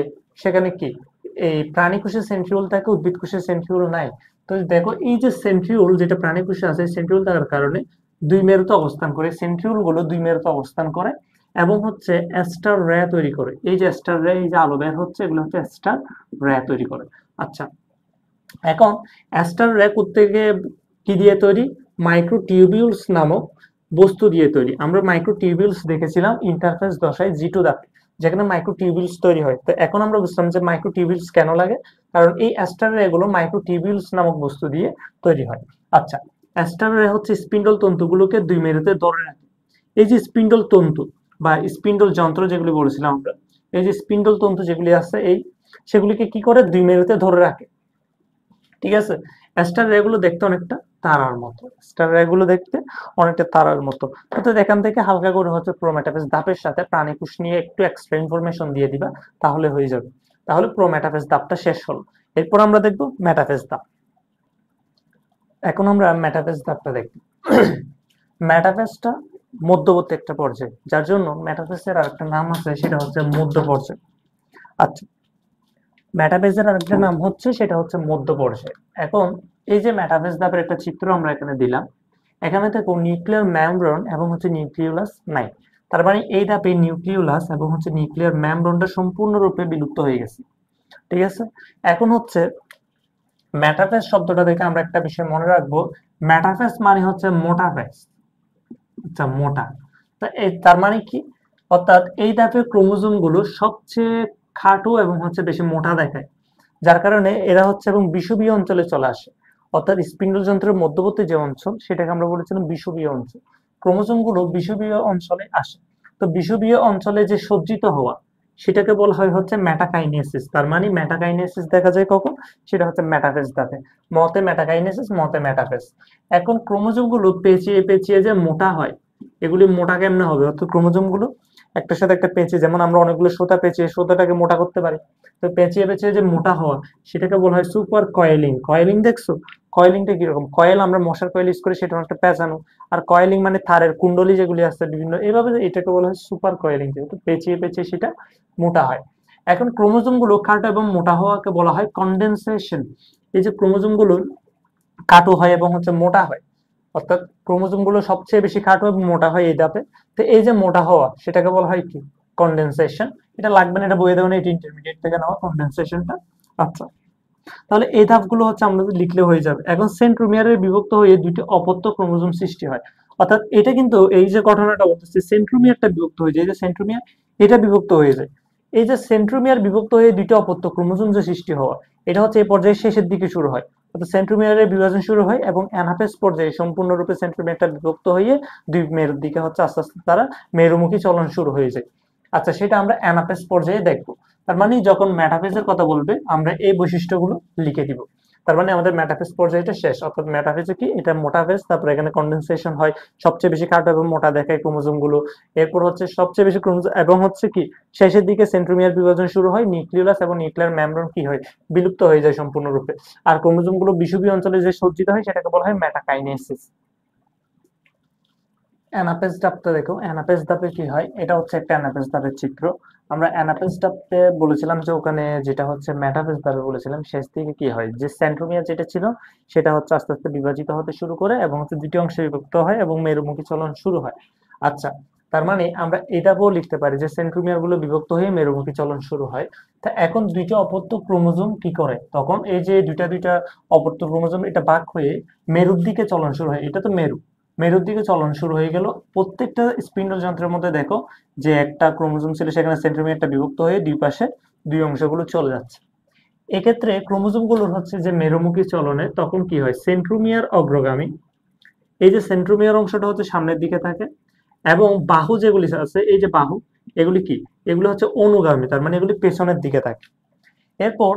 সেখানে কি এই প্রাণী কোষে সেন্ট্রিওল থাকে, উদ্ভিদ কোষে সেন্ট্রিওল নাই। তো দেখো এই যে সেন্ট্রিওল যেটা প্রাণী কোষে আছে, সেন্ট্রিওল থাকার কারণে দুই মেরুতে অবস্থান করে, সেন্ট্রিওল গুলো দুই মেরুতে অবস্থান করে এবং হচ্ছে অ্যাস্টার রে তৈরি করে। এই যে অ্যাস্টার রে, এই যে আলো বের হচ্ছে, এগুলো হচ্ছে অ্যাস্টার রে তৈরি করে। আচ্ছা, এখন অ্যাস্টার রে থেকে কি দিয়ে তৈরি, মাইক্রোটিউবিউলস নামক বস্তু দিয়ে তৈরি। আমরা মাইক্রোটিউবিউলস দেখেছিলাম ইন্টারফেস দশায় G2 ধাপে। যেখানে মাইক্রোটিউবিউলস তৈরি হয়। তো এখন আমরা বুঝলাম যে মাইক্রোটিউবিউলস কেন লাগে, কারণ এই অ্যাস্টার রে গুলো মাইক্রোটিউবিউলস নামক বস্তু দিয়ে তৈরি হয়। আচ্ছা, অ্যাস্টার রে হচ্ছে স্পিন্ডল তন্তুগুলোকে দুই মেরুতে ধরে রাখে। এই যে স্পিন্ডল তন্তু বা স্পিন্ডল যন্ত্র যেগুলি বলেছিলাম আমরা, এই যে স্পিন্ডল তন্তু যেগুলি আছে সেগুলিকে কি করে দুই মেরুতে ধরে রাখে। ঠিক আছে, অ্যাস্টার রে গুলো দেখতে অনেকটা তারার মতো, স্টার রে গুলো দেখতে অনেকটা তারার মতো। অর্থাৎ এখান থেকে হালকা করে হচ্ছে প্রোমেটাফেজ ধাপের সাথে প্রাণীকোষ নিয়ে একটু এক্সট্রা ইনফরমেশন দিয়ে দিবা, তাহলে হয়ে যাবে। তাহলে প্রোমেটাফেজ ধাপটা শেষ হলো। এরপর আমরা দেখব মেটাফেজ ধাপ। এখন আমরা মেটাফেজ ধাপটা দেখব। মেটাফেজটা মধ্যবর্তী একটা পর্যায়, যার জন্য মেটাফেজের আরেকটা নাম আছে, সেটা হচ্ছে মধ্য পর্যায়। আচ্ছা, মেটাফেজের আরেকটা নাম হচ্ছে, সেটা হচ্ছে মধ্য পর্যায়। এখন এই যে মেটাফেজ ধাপের একটা চিত্র আমরা এখানে দিলাম, এখানে দেখো নিউক্লিয়ার মেমব্রেন এবং হচ্ছে নিউক্লিওলাস নাই। তার মানে এই ধাপে নিউক্লিওলাস এবং হচ্ছে নিউক্লিয়ার মেমব্রেনটা সম্পূর্ণরূপে বিলুপ্ত হয়ে গেছে। ঠিক আছে, এখন হচ্ছে মেটাফেজ শব্দটা থেকে আমরা একটা বিষয় মনে রাখবো, মেটাফেজ মানে হচ্ছে মোটা ফেজ। আচ্ছা, মোটা। তার মানে কি, অর্থাৎ এই ধাপে ক্রোমোজোম গুলো সবচেয়ে খাটো এবং হচ্ছে বেশি মোটা দেখায়, যার কারণে এরা হচ্ছে এবং বিষুবীয় অঞ্চলে চলে আসে। অর্থাৎ স্পিন্ডল যন্ত্রের মধ্যবর্তী যে অঞ্চল, সেটাকে আমরা বলেছিলাম বিষুবীয় অঞ্চল। ক্রোমোজোম গুলো বিষুবীয় অঞ্চলে আসে। তো বিষুবীয় অঞ্চলে যে সজ্জিত হওয়া, সেটাকে বলা হয় হচ্ছে মেটাকাইনেসিস। তার মানে মেটাকাইনেসিস দেখা যায় কখন, সেটা হচ্ছে মেটাফেজ ধাপে। মতে মেটাকাইনেসিস, মতে মেটাফেজ। এখন ক্রোমোজোম গুলো পেঁচিয়ে পেঁচিয়ে যে মোটা হয়, এগুলি মোটা কেমনে হবে, অর্থাৎ ক্রোমোজোম গুলো একটার সাথে একটা পেঁচিয়ে, যেমন আমরা অনেকগুলো সুতা পেঁচিয়ে সুতাটাকে মোটা করতে পারি। তো পেঁচিয়ে পেঁচিয়ে যে মোটা হওয়া, সেটাকে বলা হয় সুপার কয়েলিং। কয়েলিং দেখছো, কয়েলিংটা কিরকম, কয়েল আমরা মশার কয়েল ইউজ করি, সেটা একটা পেঁচানো। আর কয়েলিং মানে তারের কুণ্ডলী যেগুলি আছে বিভিন্ন, এইভাবে এটাকে বলা হয় সুপার কয়েলিং, যেহেতু পেঁচিয়ে পেঁচিয়ে সেটা মোটা হয়। এখন ক্রোমোজোম গুলো খাটো এবং মোটা হওয়াকে বলা হয় কন্ডেনসেশন। এই যে ক্রোমোজোম গুলো খাটো হয় এবং হচ্ছে মোটা হয়, অর্থাৎ ক্রোমোজোম গুলো সবচেয়ে বেশি খাটো এবং মোটা হয় এই ধাপে। তো এই যে মোটা হওয়া, সেটাকে বলা হয় কি, কন্ডেনসেশন। এটা লাগবে না, এটা বইয়ে দেবেন, এটা ইন্টারমিডিয়েট থেকে নেওয়া কন্ডেনসেশনটা। আচ্ছা, তাহলে এই ধাপগুলো হচ্ছে আমরা লিখলে হয়ে যাবে। এখন সেন্ট্রোমিয়ারের বিভক্ত হয়ে দুইটি অপত্য ক্রোমোজোম সৃষ্টি হয়। অর্থাৎ এটা কিন্তু এই যে ঘটনাটা বলতেছে, সেন্ট্রোমিয়ারটা বিভক্ত হয়ে যায়, এই যে সেন্ট্রোমিয়ার, এটা বিভক্ত হয়ে যায়। এই যে সেন্ট্রোমিয়ার বিভক্ত হয়ে দুইটি অপত্য ক্রোমোজোম যে সৃষ্টি হওয়া, এটা হচ্ছে এই পর্যায়ের শেষের দিকে শুরু হয়। অর্থাৎ সেন্ট্রোমিয়ারের বিভাজন শুরু হয় এবং অ্যানাফেজ পর্যায়ে সম্পূর্ণরূপে সেন্ট্রোমিয়ারটা বিভক্ত হয়ে দুই মেরুর দিকে হচ্ছে আস্তে আস্তে তারা মেরুমুখী চলন শুরু হয়ে যায়। আচ্ছা, সেটা আমরা অ্যানাফেজ পর্যায়ে দেখবো। তার মানে যখন মেটাফেজের কথা বলবে, আমরা এই বৈশিষ্ট্যগুলো লিখে দিব। তার মানে আমাদের মেটাফেজ পর্যায়টা শেষ। অর্থাৎ মেটাফেজে কি, এটা মোটা ফেজ, তারপরে এখানে কন্ডেনসেশন হয়, সবচেয়ে বেশি খাটো এবং মোটা দেখায় ক্রোমোজোম গুলো। এরপর হচ্ছে সবচেয়ে বেশি ক্রোমোজোম, এবং হচ্ছে কি শেষের দিকে সেন্ট্রোমিয়ার বিভাজন শুরু হয়, নিউক্লিওলাস এবং নিউক্লিয়ার মেমব্রেন কি হয়, বিলুপ্ত হয়ে যায় সম্পূর্ণরূপে। আর ক্রোমোজোম গুলো বিষুবীয় অঞ্চলে যে সজ্জিত হয়, সেটাকে বলা হয় মেটাকাইনেসিস। অ্যানাফেজ ধাপটা দেখো, অ্যানাফেজ ধাপে কি হয়, এটা হচ্ছে একটা অ্যানাফেজ ধাপের চিত্র। আমরা অ্যানাফেজ ধাপে বলেছিলাম যে ওখানে যেটা হচ্ছে মেটাফেজ ধাপে বলেছিলাম, শেষ দিকে কি হয়, যে সেন্ট্রোমিয়ার যেটা ছিল, সেটা হচ্ছে আস্তে আস্তে বিভাজিত হতে শুরু করে এবং হচ্ছে দুটি অংশে বিভক্ত হয় এবং মেরুমুখী চলন শুরু হয়। আচ্ছা, তার মানে আমরা এটাও লিখতে পারি যে সেন্ট্রোমিয়ার গুলো বিভক্ত হয়ে মেরুমুখী চলন শুরু হয়। তা এখন দুইটা অপত্য ক্রোমোজোম কি করে, তখন এই যে দুইটা দুইটা অপত্য ক্রোমোজোম এটা ভাগ হয়ে মেরুর দিকে চলন শুরু হয়। এটা তো মেরুর দিকে চলন শুরু হয়ে গেল। প্রত্যেকটা স্পিন্ডল যন্ত্রের মধ্যে দেখো যে একটা ক্রোমোজোম ছিল, সেখানে সেন্ট্রোমিয়ারটা বিভক্ত হয়ে দুই পাশে দুই অংশগুলো চলে যাচ্ছে। এক্ষেত্রে ক্রোমোজোম গুলোর হচ্ছে যে মেরুমুখী চলনে তখন কি হয়, সেন্ট্রোমিয়ার অগ্রগামী, এই যে সেন্ট্রোমিয়ার অংশটা হচ্ছে সামনের দিকে থাকে, এবং বাহু যেগুলি আছে, এই যে বাহু, এগুলি কি, এগুলো হচ্ছে অনুগামী, তার মানে এগুলি পেছনের দিকে থাকে। এরপর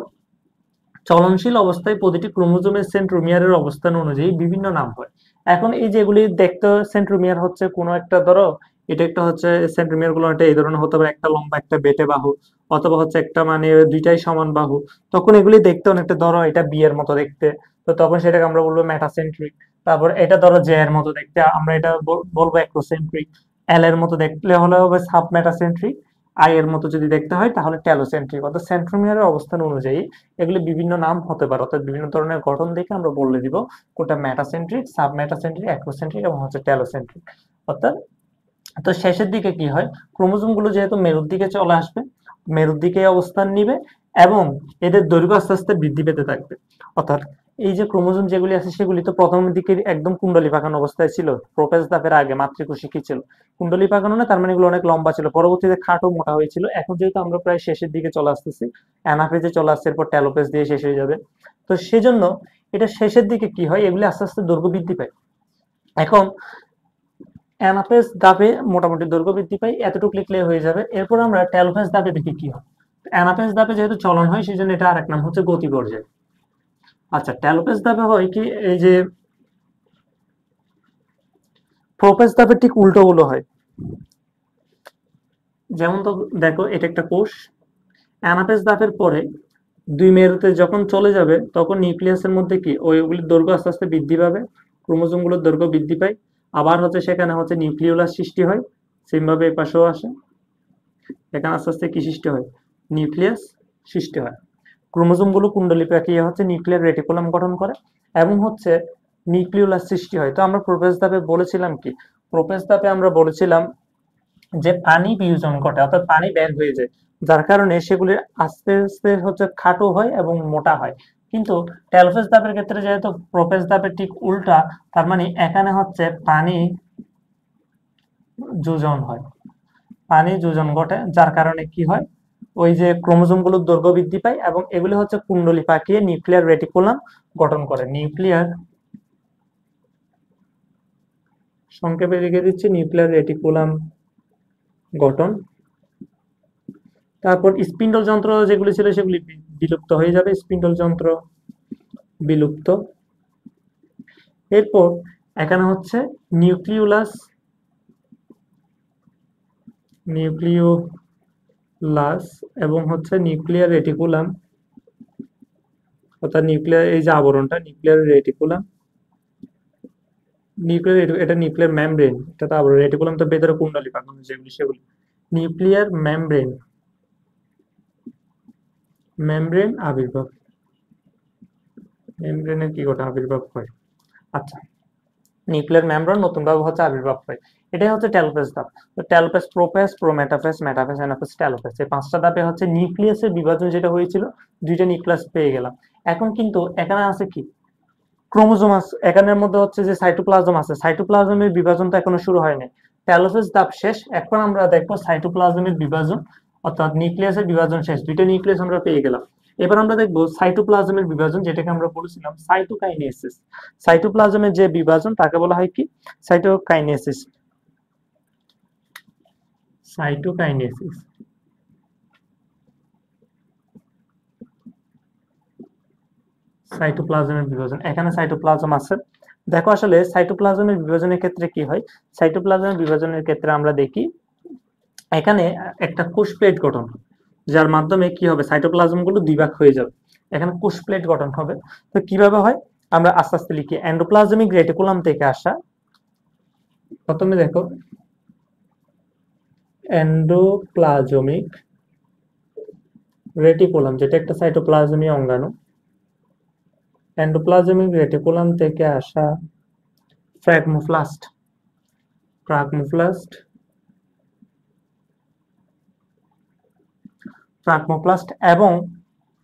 চলনশীল অবস্থায় প্রতিটি ক্রোমোজোমের সেন্ট্রোমিয়ারের অবস্থান অনুযায়ী বিভিন্ন নাম হয়। এখন এই যেগুলি দেখতে সেন্ট্রোমিয়ার হচ্ছে কোনো একটা, ধরো এটা একটা হচ্ছে সেন্ট্রোমিয়ার গুলো একটা এই ধরনের হতে পারে, একটা লম্বা একটা বেটে বাহু, অথবা হচ্ছে একটা মানে দুইটাই সমান বাহু। তখন এগুলি দেখতে অনেকটা, ধরো এটা বি এর মতো দেখতে, তো তখন সেটাকে আমরা বলবো মেটাসেন্ট্রিক। তারপর এটা ধরো জে এর মতো দেখতে, আমরা এটা বলবো অ্যাক্রোসেন্ট্রিক। এল এর মতো দেখলে হলে হবে সাব মেটাসেন্ট্রিক। আই এর মতো যদি দেখতে হয় তাহলে টেলোসেন্ট্রিক। অর্থাৎ সেন্ট্রোমিয়ারের অবস্থান অনুযায়ী এগুলি বিভিন্ন নাম হতে পারে, অর্থাৎ বিভিন্ন ধরনের গঠন দেখে আমরা বলে দিব কোনটা মেটাসেন্ট্রিক, সাব মেটাসেন্ট্রিক, অ্যাক্রোসেন্ট্রিক এবং হচ্ছে টেলোসেন্ট্রিক। অর্থাৎ তো শেষের দিকে কি হয়, ক্রোমোজোম গুলো যেহেতু মেরুর দিকে চলে আসবে, মেরুর দিকে অবস্থান নিবে, এবং এদের দৈর্ঘ্য আস্তে আস্তে বৃদ্ধি পেতে থাকবে। অর্থাৎ এই যে ক্রোমোজোম যেগুলি আছে সেগুলি তো প্রথমের দিকে একদম কুণ্ডলী পাকানো অবস্থায় ছিল, প্রোপেজ ধাপের আগে মাতৃকোষে কি ছিল, কুণ্ডলী পাকানো না, তার মানে এগুলো অনেক লম্বা ছিল, পরবর্তীতে খাটো মোটা হয়েছিল। এখন যেহেতু আমরা প্রায় শেষের দিকে চলে আসতেছি, অ্যানাফেজে চলে আসছে, এরপর টেলোপেজ দিয়ে শেষ হয়ে যাবে। তো সেজন্য এটা শেষের দিকে কি হয়, এগুলি আস্তে আস্তে দৈর্ঘ্য বৃদ্ধি পায়। এখন অ্যানাফেজ ধাপে মোটামুটি দৈর্ঘ্য বৃদ্ধি পায়, এতটুকু লিখলে হয়ে যাবে। এরপর আমরা টেলোফেজ ধাপে দেখি কি হয়। অ্যানাফেজ ধাপে যেহেতু চলন হয়, সেই জন্য এটা আরেক নাম হচ্ছে গতি পর্যায়। আচ্ছা, টেলোফেজ ধাপে হয় কি, এই যে প্রোপেজ ধাপের ঠিক উল্টো গুলো হয়। যেমন তো দেখো, এটা একটা কোষ, অ্যানাফেজ ধাপের পরে 2 মেরুতে যখন চলে যাবে, তখন নিউক্লিয়াসের মধ্যে কি ওইগুলির দৈর্ঘ্য আস্তে আস্তে বৃদ্ধি পাবে, ক্রোমোজোম গুলোর দৈর্ঘ্য বৃদ্ধি পায়, আবার হচ্ছে সেখানে হচ্ছে নিউক্লিওলাস সৃষ্টি হয়, সেম ভাবে এই পাশেও আসে, এখানে আস্তে আস্তে কি সৃষ্টি হয়, নিউক্লিয়াস সৃষ্টি হয়। ক্রোমোজোম গুলো কুণ্ডলী পাকিয়ে হচ্ছে নিউক্লিয়ার রেটিকুলাম গঠন করে এবং হচ্ছে নিউক্লিওলাস সৃষ্টি হয়। তো আমরা প্রোপেজ ধাপে বলেছিলাম কি, প্রোপেজ ধাপে আমরা বলেছিলাম যে পানি বিয়োজন ঘটে, অর্থাৎ পানি বের হয়ে যায়, যার কারণে সেগুলি আস্তে আস্তে হচ্ছে খাটো হয় এবং মোটা হয়। কিন্তু টেলোফেজ ধাপের ক্ষেত্রে যেহেতু প্রোপেজ ধাপের ঠিক উল্টা, তার মানে এখানে হচ্ছে পানি যোজন হয়, পানি যোজন ঘটে, যার কারণে কি হয়, ওই যে ক্রোমোজোম গুলোর দৈর্ঘ্য বৃদ্ধি পায় এবং এগুলি হচ্ছে কুণ্ডলী পাকিয়ে নিউক্লিয়ার রেটিকুলাম গঠন করে। নিউক্লিয়ার, সংক্ষেপে লিখে দিচ্ছি, নিউক্লিয়ার রেটিকুলাম গঠন। তারপর স্পিন্ডল যন্ত্র যেগুলি ছিল সেগুলি বিলুপ্ত হয়ে যাবে, স্পিন্ডল যন্ত্র বিলুপ্ত। এরপর এখানে হচ্ছে নিউক্লিওলাস, নিউক্লিওলাস এবং হচ্ছে নিউক্লিয়ার রেটিকুলাম, অর্থাৎ নিউক্লিয়ার এই যে আবরণটা, নিউক্লিয়ার রেটিকুলাম, নিউক্লিয়ার এটা নিউক্লিয়ার মেমব্রেন, এটা তো আবরণ, রেটিকুলাম তো ভেতরে কুণ্ডলী পাকানো যেগুলি সেগুলি, নিউক্লিয়ার মেমব্রেন, মেমব্রেন আবির্ভাব, মেমব্রেনের কি ঘটে, আবির্ভাব হয়। আচ্ছা, নিউক্লিয়ার মেমব্রেন নতুন ভাবে হচ্ছে আবির্ভাব হয়, এটাই হচ্ছে টেলোফেজ ধাপ। তো telophase, prophase, prometaphase, metaphase, anaphase, telophase, এই 5টা ধাপে হচ্ছে নিউক্লিয়াসের বিভাজন যেটা হয়েছিল, 2টা নিউক্লিয়াস পেয়ে গেলাম। এখন কিন্তু এখানে আছে কি, ক্রোমোজোম আছে, এখানের মধ্যে হচ্ছে যে সাইটোপ্লাজম আছে, সাইটোপ্লাজমের বিভাজন তো এখনো শুরু হয়নি, টেলোফেজ ধাপ শেষ, এখন আমরা দেখবো সাইটোপ্লাজমের বিভাজন, অর্থাৎ নিউক্লিয়াসের বিভাজন শেষ, 2টা নিউক্লিয়াস আমরা পেয়ে গেলাম। এবার আমরা দেখবো সাইটোপ্লাজমের বিভাজন, যেটাকে আমরা বলেছিলাম সাইটোকাইনেসিস। সাইটোপ্লাজমের যে বিভাজন তাকে বলা হয় কি, সাইটোকাইনেসিস, সাইটোকাইনেসিস। সাইটোপ্লাজমের বিভাজন, এখানে সাইটোপ্লাজম আছে। দেখো আসলে সাইটোপ্লাজমের বিভাজনের ক্ষেত্রে কি হয়, সাইটোপ্লাজমের বিভাজনের ক্ষেত্রে আমরা দেখি এখানে একটা কোষ প্লেট গঠন, যার মাধ্যমে কি হবে, সাইটোপ্লাজম গুলো 2 ভাগ হয়ে যাবে, এখানে কোষ প্লেট গঠন হবে। তো কিভাবে হয়, আমরা আস্তে আস্তে লিখি, এন্ডোপ্লাজমিক রেটিকুলাম থেকে আসা, প্রথমে দেখো এন্ডোপ্লাজমিক রেটিকুলাম, যেটা একটা সাইটোপ্লাজমীয় অঙ্গাণু, এন্ডোপ্লাজমিক রেটিকুলাম থেকে আসা ফ্র্যাগমোপ্লাস্ট, ফ্র্যাগমোপ্লাস্ট, ফ্র্যাগমোপ্লাস্ট এবং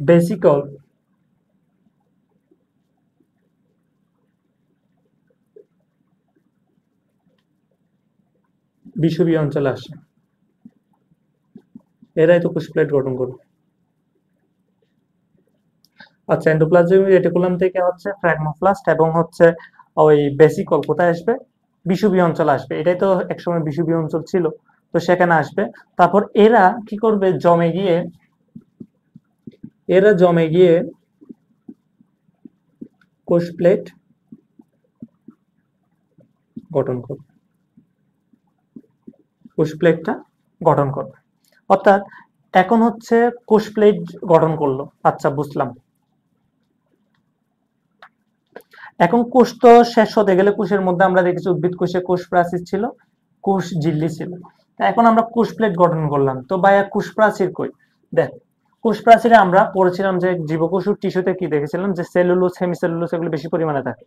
বেসিকল, বিষুবীয় অঞ্চলে আসে, এরাই তো কোষ প্লেট গঠন করবে। আচ্ছা, এন্ডোপ্লাজমিক রেটিকুলাম থেকে হচ্ছে ফ্র্যাগমোপ্লাস্ট এবং হচ্ছে ওই বেসিকল কোথায় আসবে, বিষুবীয় অঞ্চল আসবে, এটাই তো একসময় বিষুবীয় অঞ্চল ছিল, তো সেখানে আসবে। তারপর এরা কি করবে, জমে গিয়ে, এরা জমে গিয়ে কোষ প্লেট গঠন করবে, কোষ প্লেটটা গঠন করবে। অর্থাৎ এখন হচ্ছে কোষ প্লেট গঠন করলো, আচ্ছা বুঝলাম। এখন কোষ তো শেষ হতে গেলে, কোষের মধ্যে আমরা দেখেছি উদ্ভিদ কোষে কোষ প্রাচীর ছিল, কোষ ঝিল্লি ছিল, এখন আমরা কোষ প্লেট গঠন করলাম। তো ভাইয়া কোষ প্রাচীর কই, দেখ কোষ প্রাচীরে আমরা পড়েছিলাম যে জীবকোষ টিস্যুতে কি দেখেছিলাম, যে সেলুলোজ, হেমিসেলুলোজ এগুলো বেশি পরিমাণে থাকে।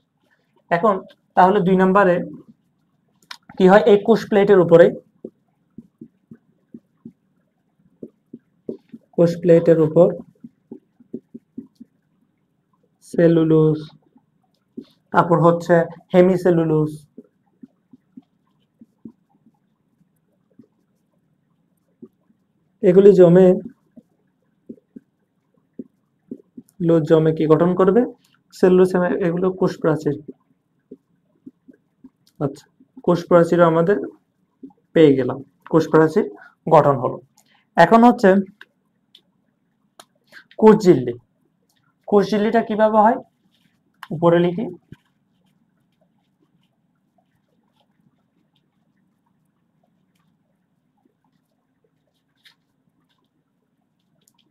এখন তাহলে 2 নম্বরে কি হয়, এই কোষ প্লেটের উপরে, কোষ প্লেটের উপর সেলুলোজ, তারপর হচ্ছে হেমিসেলুলোজ, এগুলি জমে কি গঠন করবে? সেলুলোজ। এগুলো কোষ প্রাচীর। আচ্ছা, কোষ প্রাচীর আমাদের পেয়ে গেলাম, কোষ প্রাচীর গঠন হলো। এখন হচ্ছে কোষঝিল্লি। কোষঝিল্লিটা কিভাবে হয় উপরে লিখি।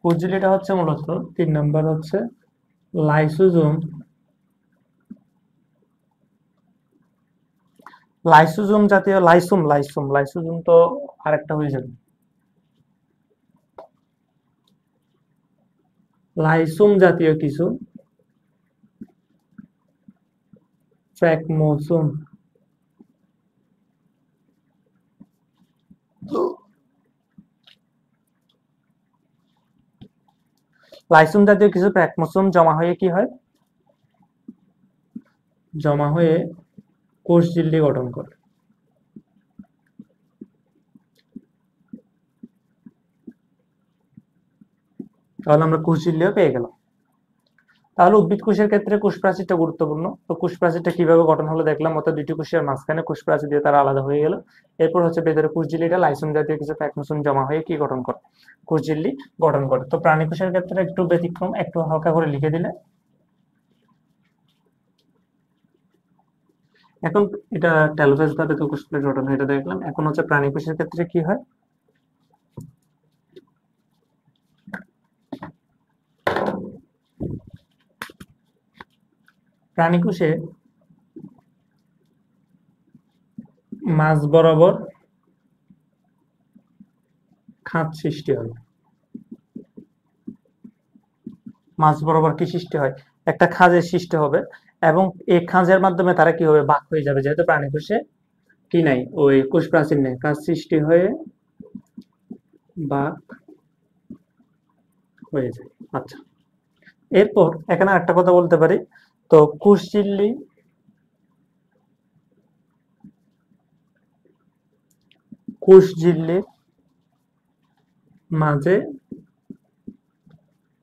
কোষঝিল্লিটা হচ্ছে মূলত 3 নম্বর হচ্ছে লাইসোজোম। লাইসোজোম জাতীয় লাইসোজোম তো আরেকটা হয়ে যাবে। লাইসোম জাতীয় কিছু, ফ্র্যাগমোসোম। লাইসোম জাতীয় কিছু ফ্র্যাগমোসোম জমা হয়ে কি হয়? জমা হয়ে কোষঝিল্লি গঠন করে। তাহলে আমরা কোষঝিল্লিও পেয়ে গেলাম। তাহলে উদ্ভিদ কোষের ক্ষেত্রে কোষ প্রাচীরটা গুরুত্বপূর্ণ। তো কোষ প্রাচীরটা কিভাবে গঠন হলো দেখলাম, অর্থাৎ দুটি কোষের মাঝখানে কোষ প্রাচীর দিয়ে তারা আলাদা হয়ে গেল। এরপর হচ্ছে ভেতরে কোষঝিল্লিটা লাইসোম জাতীয় কিছু ফ্র্যাগমোসোম জমা হয়ে কি গঠন করে? কোষঝিল্লি গঠন করে। তো প্রাণী কোষের ক্ষেত্রে একটু ব্যতিক্রম, একটু হালকা করে লিখে দিলে। এখন এটা টেলোফেজ ধাপে তো কোষ প্রাচীর গঠন হয়, এটা দেখলাম। এখন হচ্ছে প্রাণী কোষের ক্ষেত্রে কি হয়। প্রাণী কোষে মাঝ বরাবর খাঁজ সৃষ্টি হয়। মাঝ বরাবর কি সৃষ্টি হয়? একটা খাঁজের সৃষ্টি হবে, এবং এই খাঁজের মাধ্যমে তারা কি হবে? ভাগ হয়ে যাবে। যেহেতু প্রাণী কোষে কি নাই, ওই কোষ প্রাচীর নেই, খাঁজ সৃষ্টি হয়ে ভাগ হয়ে যায়। আচ্ছা, এরপর এখানে একটা কথা বলতে পারি। তো কোষঝিল্লির মাঝে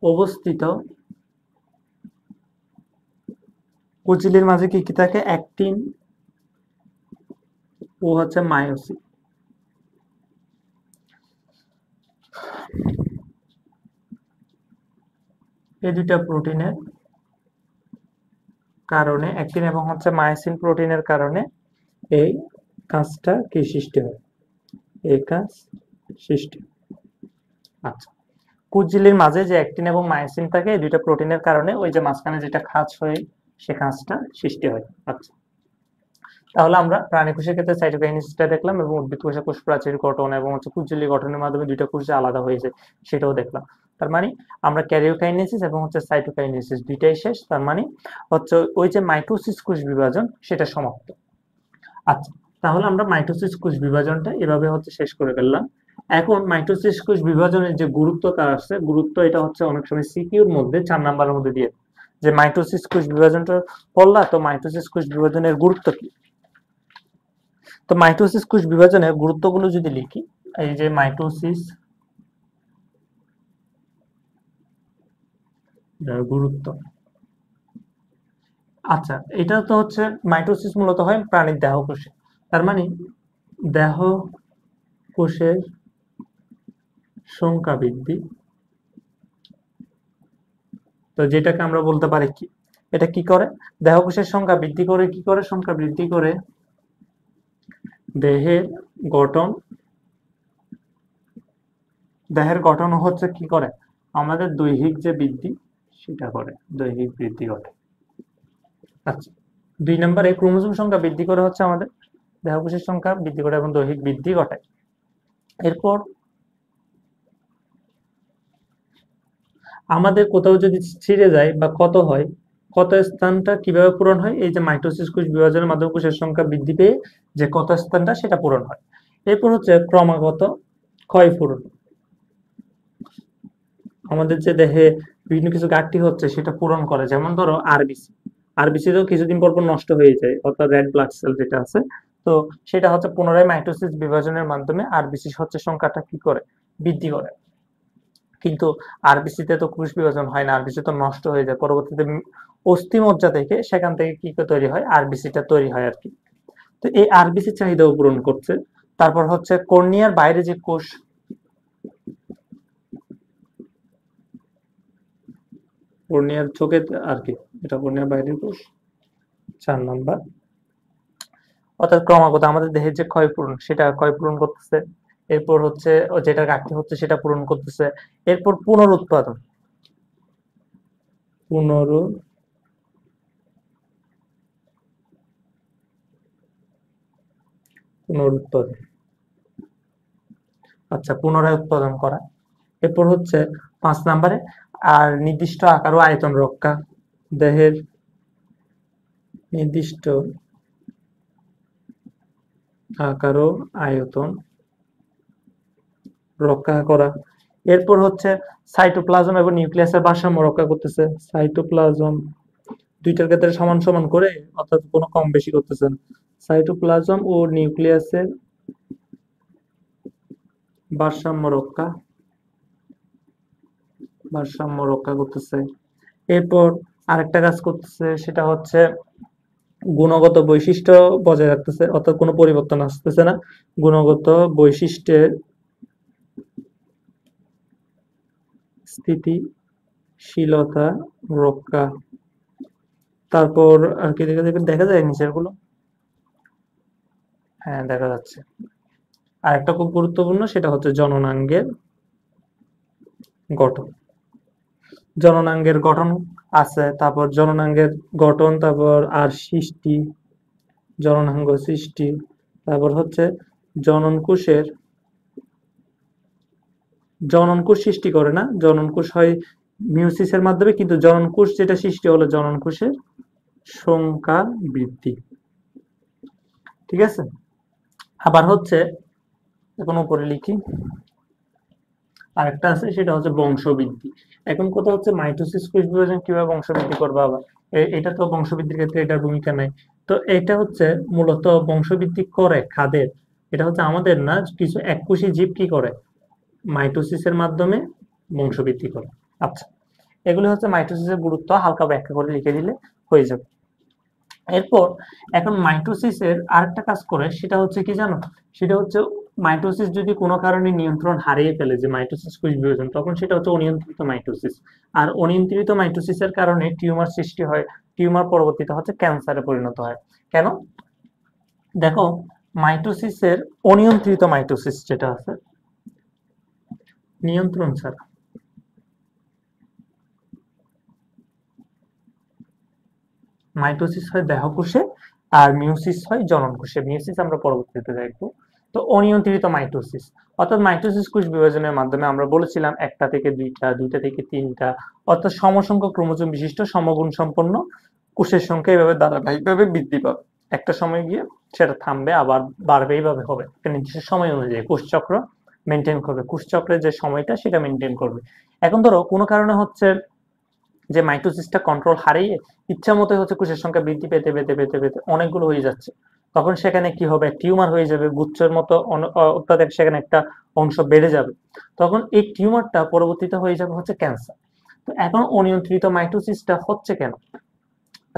অবস্থিত, কোষঝিল্লির মাঝে কি কি থাকে? অ্যাক্টিন ও হচ্ছে মায়োসিন। এই দুইটা প্রোটিনের কারণে, অ্যাক্টিন এবং হচ্ছে মায়োসিন প্রোটিনের কারণে এই কাজটা কি সৃষ্টি হয়? এই কাজ সৃষ্টি। আচ্ছা, কোষঝিল্লির মাঝে যে অ্যাক্টিন এবং মায়োসিন থাকে, এই দুইটা প্রোটিনের কারণে ওই যে মাঝখানে যেটা খাঁজ হয়ে সে খাঁজটা সৃষ্টি হয়। আচ্ছা, তাহলে আমরা প্রাণী কোষের ক্ষেত্রে সাইটোকাইনেসিসটা দেখলাম, এবং উদ্ভিদ কোষে কোষ প্রাচীর গঠন এবং হচ্ছে কোষঝিল্লি গঠনের মাধ্যমে দুইটা কোষ যে আলাদা হয়েছে সেটাও দেখলাম। তার মানে আমরা ক্যারিওকাইনেসিস এবং হচ্ছে সাইটোকাইনেসিস দুইটাই শেষ। তার মানে হচ্ছে ওই যে মাইটোসিস কোষ বিভাজন সেটা সমাপ্ত। আচ্ছা, তাহলে আমরা মাইটোসিস কোষ বিভাজনটা এভাবে হচ্ছে শেষ করে ফেললাম। এখন মাইটোসিস কোষ বিভাজনের যে গুরুত্বটা আছে, গুরুত্ব এটা হচ্ছে অনেক সময় সিকিউর মধ্যে 4 নাম্বারের মধ্যে দিয়ে, যে মাইটোসিস কোষ বিভাজনটা পড়লা, তো মাইটোসিস কোষ বিভাজনের গুরুত্ব কি? তো মাইটোসিস কোষ বিভাজনের গুরুত্বগুলো যদি লিখি, এই যে মাইটোসিস গুরুত্ব। আচ্ছা, এটা তো হচ্ছে মাইটোসিস মূলত হয় প্রাণীর দেহ কোষে। তার মানে দেহ কোষের সংখ্যা বৃদ্ধি, তো যেটাকে আমরা বলতে পারি কি, এটা কি করে? দেহ কোষের সংখ্যা বৃদ্ধি করে। কি করে সংখ্যা বৃদ্ধি করে? দেহের গঠন। দেহের গঠন হচ্ছে কি করে? আমাদের দৈহিক যে বৃদ্ধি সেটা করে, দৈহিক বৃদ্ধি ঘটে। আচ্ছা, 2 নম্বরে ক্রোমোজোম সংখ্যা বৃদ্ধি করে হচ্ছে আমাদের দেহ কোষের সংখ্যা বৃদ্ধি করে এবং দৈহিক বৃদ্ধি ঘটায়। এরপর আমাদের কোথাও যদি ছিঁড়ে যায় বা ক্ষত হয়, ক্ষত স্থানটা কিভাবে পূরণ হয়? এই যে মাইটোসিস কোষ বিভাজনের মাধ্যমে কোষের সংখ্যা বৃদ্ধি পেয়ে যে ক্ষত স্থানটা সেটা পূরণ হয়। এরপর হচ্ছে ক্রমাগত ক্ষয়পূরণ। আমাদের যে দেহে বিভিন্ন কিছু ঘাটতি হচ্ছে সেটা পূরণ করে, যেমন ধরো আরবিসি। আরবিসি তো কিছুদিন পর পর নষ্ট হয়ে যায়, অর্থাৎ রেড ব্লাড সেল যেটা আছে। তো সেটা হচ্ছে পুনরায় মাইটোসিস বিভাজনের মাধ্যমে আরবিসি হচ্ছে সংখ্যাটা কি করে, বৃদ্ধি করে। কিন্তু আরবিসি তে তো কোষ বিভাজন হয় না, আরবিসি তো নষ্ট হয়ে যায় পরবর্তীতে অস্থি মজ্জা থেকে, সেখান থেকে কি তৈরি হয়, আরবিসিটা তৈরি হয় আর কি। তো এই আরবিসি চাহিদাও পূরণ করছে। তারপর হচ্ছে কর্নিয়ার বাইরে যে কোষ, কর্নিয়ার চোখে আর কি, এটা কর্নিয়ার বাইরের কোষ 4 নাম্বার। অর্থাৎ ক্রমাগত আমাদের দেহের যে ক্ষয়পূরণ, সেটা ক্ষয়পূরণ করতেছে। এরপর হচ্ছে যেটা ঘাটতি হচ্ছে সেটা পূরণ করতেছে। এরপর পুনরুৎপাদন, পুনরুৎপাদন, আচ্ছা, পুনরায় উৎপাদন করা। এরপর হচ্ছে 5 নাম্বারে আর নির্দিষ্ট আকার ও আয়তন রক্ষা, দেহের নির্দিষ্ট আকার ও আয়তন রক্ষা করা। এরপর হচ্ছে সাইটোপ্লাজম এবং নিউক্লিয়াসের ভারসাম্য রক্ষা করতেছে। সাইটোপ্লাজম দুইটার ক্ষেত্রে সমান সমান করে, অর্থাৎ কোনো কম বেশি করতেছে না। সাইটোপ্লাজম ও নিউক্লিয়াসের ভারসাম্য রক্ষা, ভারসাম্য রক্ষা করতেছে। এরপর আরেকটা কাজ করতেছে, সেটা হচ্ছে গুণগত বৈশিষ্ট্য বজায় রাখতেছে, অর্থাৎ কোনো পরিবর্তন আসতেছে না, গুণগত বৈশিষ্ট্যের স্থিতিশীলতা রক্ষা। তারপর আর কি দেখা যায় নিচের গুলো, হ্যাঁ দেখা যাচ্ছে। আর একটা খুব গুরুত্বপূর্ণ, সেটা হচ্ছে জননাঙ্গের গঠন। জননাঙ্গের গঠন আছে, তারপর জননাঙ্গের গঠন, তারপর আর সৃষ্টি, জননাঙ্গ সৃষ্টি, তারপর হচ্ছে জননকোষের, জননকোষ সৃষ্টি করে না, জননকোষ হয় মিউসিসের মাধ্যমে, কিন্তু জননকোষ যেটা সৃষ্টি হলো জননকোষের সংখ্যা বৃদ্ধি। ঠিক আছে, আবার হচ্ছে এখন উপরে লিখি, আরেকটা আছে, সেটা হচ্ছে বংশবৃদ্ধি। এখন কথা হচ্ছে মাইটোসিস কোষ বিভাজন কিভাবে বংশবৃদ্ধি করবে, আবার এটা তো বংশবৃদ্ধির ক্ষেত্রে এটার ভূমিকা নাই। তো এটা হচ্ছে মূলত বংশবৃদ্ধি করে কাদের, এটা হচ্ছে আমাদের না, কিছু এককোষী জীব কি করে, মাইটোসিসের মাধ্যমে বংশবৃদ্ধি করে। আচ্ছা, এগুলি হচ্ছে মাইটোসিসের গুরুত্ব, হালকা ব্যাখ্যা করে লিখে দিলে হয়ে যাবে। এরপর এখন মাইটোসিসের আরেকটা কাজ করে, সেটা হচ্ছে কি জানো, সেটা হচ্ছে মাইটোসিস যদি কোনো কারণে নিয়ন্ত্রণ হারিয়ে ফেলে, যে মাইটোসিস কোষ বিভাজন, তখন সেটা হচ্ছে অনিয়ন্ত্রিত মাইটোসিস। আর অনিয়ন্ত্রিত মাইটোসিসের কারণে টিউমার সৃষ্টি হয়, টিউমার পরবর্তীতে হচ্ছে ক্যান্সারে পরিণত হয়। কেন, দেখো, মাইটোসিসের অনিয়ন্ত্রিত মাইটোসিস যেটা আছে, নিয়ন্ত্রণ ছাড়া, মাইটোসিস হয় দেহকোষে আর মিউসিস হয় জননকোষে। মিউসিস আমরা পরবর্তীতে দেখবো। তো অনিয়ন্ত্রিত মাইটোসিস, অর্থাৎ মাইটোসিস কোষ বিভাজনের মাধ্যমে আমরা বলেছিলাম একটা থেকে দুইটা, দুইটা থেকে তিনটা, অর্থাৎ সমসংখ্যক ক্রোমোজোম বিশিষ্ট সমগুণ সম্পন্ন কোষের সংখ্যা এইভাবে ধারাবাহিকভাবে বৃদ্ধি পাবে। একটা সময় গিয়ে সেটা থামবে, আবার বাড়বে, এইভাবে হবে একটা নির্দিষ্ট সময় অনুযায়ী কোষচক্র মেনটেন করবে, কোষচক্রের যে সময়টা সেটা মেনটেন করবে। এখন ধরো কোনো কারণে হচ্ছে যে মাইটোসিসটা কন্ট্রোল হারিয়ে ইচ্ছা মতো হচ্ছে কোষের সংখ্যা বৃদ্ধি পেতে পেতে পেতে পেতে অনেকগুলো হয়ে যাচ্ছে, তখন সেখানে কি হবে, টিউমার হয়ে যাবে, গুচ্ছের মতো অর্থাৎ সেখানে একটা অংশ বেড়ে যাবে, তখন এই টিউমারটা পরবর্তীতে হয়ে যাবে হচ্ছে ক্যান্সার। তো এখন অনিয়ন্ত্রিত মাইটোসিসটা হচ্ছে কেন,